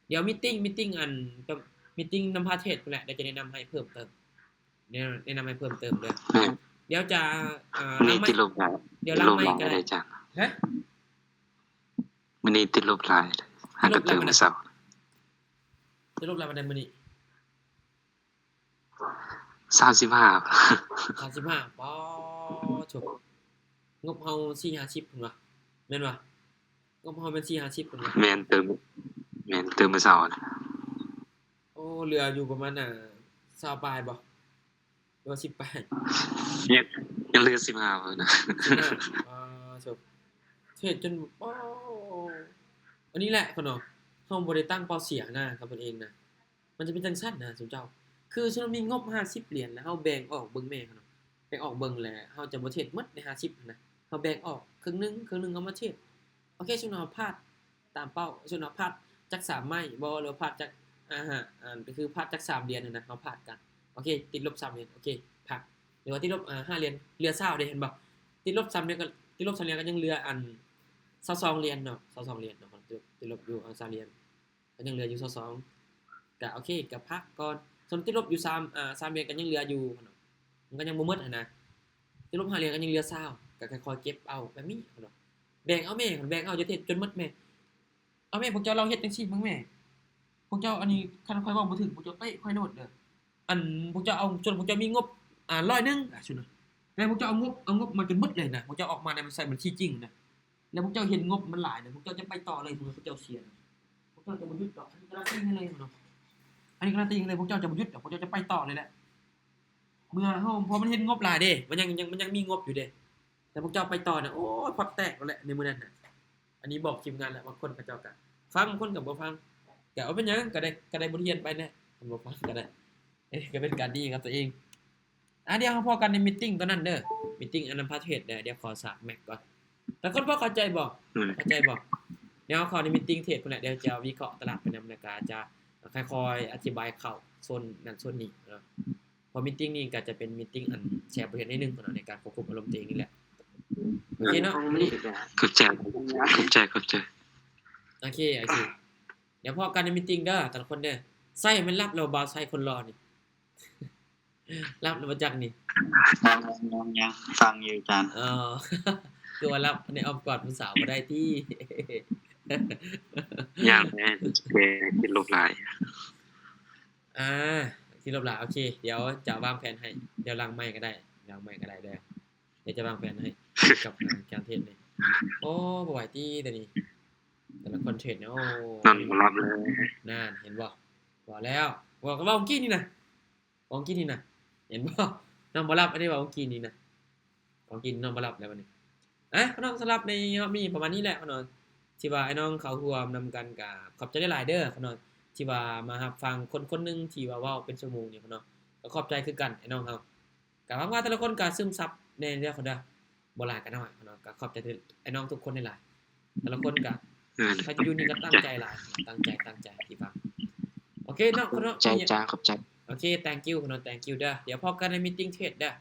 เดี๋ยวมีตติ้งนำพาเทศพุ่นแหละเดี๋ยวจะแนะนำให้เพิ่มเติมเด้อเดี๋ยวจะมีติดลบหลายเดี๋ยวล้างไมค์ก็ได้จ้ะฮะมื้อนี้ติดลบหลายหาก็เติมมื้อเช้าติดลบหลายวันใดมื้อนี้35ปอจบงบเฮา4-50พุ่นว่ะแม่นบ่งบเฮาเป็น4-50พุ่นว่ะแม่นเติมมื้อเช้าโอ้เหลืออยู่ประมาณ20ปลายบ่หรือว่า10ปลายยังเหลือ15พุ่นนะจบเทรดจนอันนี้แหละเนาะเฮาบ่ได้ตั้งเป้าเสียนะครับเพิ่นเองนะมันจะเป็นจังซั่นนะสมเจ้าคือสมมุติมีงบ50เหรียญแล้วเฮาแบ่งออกเบิ่งแม่เนาะแบ่งออกเบิ่งแล้วเฮาจะบ่เทรดหมดใน50นะเฮาแบ่งออกครึ่งนึงเอามาเทรดโอเคสมมุติเฮาพลาดตามเป้าสมมุติเฮาพลาดจัก3ไม้บ่หรือพลาดจักก็คือพลาดจัก3เหรียญนะเฮาพลาดกันโอเคติดลบ3เหรียญโอเคพักหรือว่าติดลบ5เหรียญเหลือ20ได้เห็นบ่ติดลบ3เหรียญก็ติดลบ3เหรียญก็ยังเหลือ22เหรียญเนาะ22เหรียญเนาะติดลบอยู่3เหรียญก็ยังเหลืออยู่22ก็โอเคก็พักก่อนส่วนติดลบอยู่3เหรียญก็ยังเหลืออยู่เนาะมันก็ยังบ่หมดนะติดลบ5เหรียญก็ยังเหลือ20ก็ค่อยๆเก็บเอาแบบนี้เนาะแบ่งเอาแม่แบ่งเอาจะเทรดจนหมดแม่เอาแม่พวกเจ้าลองเฮ็ดจังซี่มึงแม่พวกเจ้าอันนี้คันค่อยเว้าบ่ถึงพวกเจ้าเตะค่อยโนดเด้ออันพวกเจ้าเอาจนพวกเจ้ามีงบ100นึงซุนะแม่พวกเจ้าเอางบมาจนหมดเลยนะพวกเจ้าออกมาได้มันใส่บัญชีจริงนะ แล้วพวกเจ้าเห็นงบมันหลายเนี่ยพวกเจ้าจะไปต่อเลยพวกเจ้าเสียนะพวกเจ้าจะบ่หยุดดอกอันนี้การันตีให้เลยเนาะอันนี้การันตีให้เลยพวกเจ้าจะบ่หยุดดอกพวกเจ้าจะไปต่อเลยแหละเมื่อเฮาพอมันเห็นงบหลายเด้มันยังมีงบอยู่เด้แต่พวกเจ้าไปต่อน่ะโอ้ยพอแตกแล้วแหละในมื้อนั้นน่ะอันนี้บอกทีมงานแล้วบางคนเขาเจ้าก็ฟังคนก็บ่ฟังก็เอาเป็นหยังก็ได้บทเรียนไปแน่บ่ฟังก็ได้ก็เป็นการดีครับตัวเองเดี๋ยวเราพอกันในมีตติ้งตอนนั้นเด้อมีตติ้งอันนั้นพาเทศเด้อเดี๋ยวขอสากแม็กก่อนแต่คนพอเข้าใจบ่เข้าใจบ่เดี๋ยวขอในมีตติ้งเทศพุ่นแหละเดี๋ยวจะวิเคราะห์ตลาดไปนำแล้วก็จะค่อยๆอธิบายเข้าโซนนั้นโซนนี้เนาะพอมีตติ้งนี้ก็จะเป็นมีตติ้งอันแชร์บทเรียนนิดนึงในการควบคุมอารมณ์ตัวเองนี่แหละโอเคเนาะ เข้าใจเข้าใจ โอเคเดี๋ยวพอกันในมีตติ้งเด้อแต่ละคนเด้อใส่มันรับเราบ่าวใส่คนรอนี่ รับแล้วบ่จักนี่ ยังฟังอยู่อาจารย์ คือว่ารับในอ้อมกอดผู้สาวบ่ได้ที่ ยากแน่คิดลบหลาย ที่ลบหลาโอเคเดี๋ยวจะวางแผนให้เดี๋ยวหลังไมค์ก็ได้เด้อเดี๋ยวจะวางแผนให้ กับการเทรดนี่โอ้บ่ไหวติเดี๋ยวนี้แต่ละคนเทรดเนี่ยโอ้ นั่นบ่รับเลย นั่นเห็นบ่บอกแล้วบอกกับว่าองกี้นี่นะองกี้นี่นะเห็นบ่น้องบ่รับอันนี้ว่าองกี้นี่นะองกี้น้องบ่รับแล้วบัดนี้น้องสำหรับในรอบนี้ประมาณนี้แหละน้องที่ว่าไอ้น้องเขาร่วมนำกันกับขอบใจหลายๆเด้อน้องที่ว่ามารับฟังคนๆนึงที่ว่าเว้าเป็นชั่วโมงนี่น้องก็ขอบใจคือกันไอ้น้องเฮาก็หวังว่าแต่ละคนก็ซึมซับในเรื่องของเด้อบ่หลายกันน้อยน้องก็ขอบใจไอ้น้องทุกคนหลายๆแต่ละคนก็ใครจะอยู่นี่ก็ตั้งใจหลายตั้งใจที่ฟังโอเคเนาะเนาะ ใจจ้าขอบใจ โอเค thank you เนาะ thank you เด้อเดี๋ยวพอกันในมีตติ้งเทรดเด้อ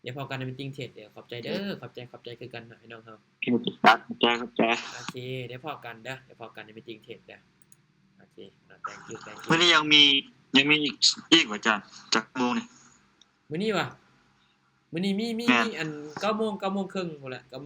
เดี๋ยวพอกันในมีตติ้งเทรดเดี๋ยวขอบใจเด้อขอบใจคือกันนะไอ้น้องเฮา พี่ครับขอบใจ โอเคเดี๋ยวพอกันเด้อเดี๋ยวพอกันในมีตติ้งเทรดเด้อโอเคเนาะ thank you วันนี้ยังมีอีกว่าอาจารย์จากโมงนี่ มื้อนี้ว่ะมื้อนี้มีอัน 9:00 9:30 พุ่นแหละ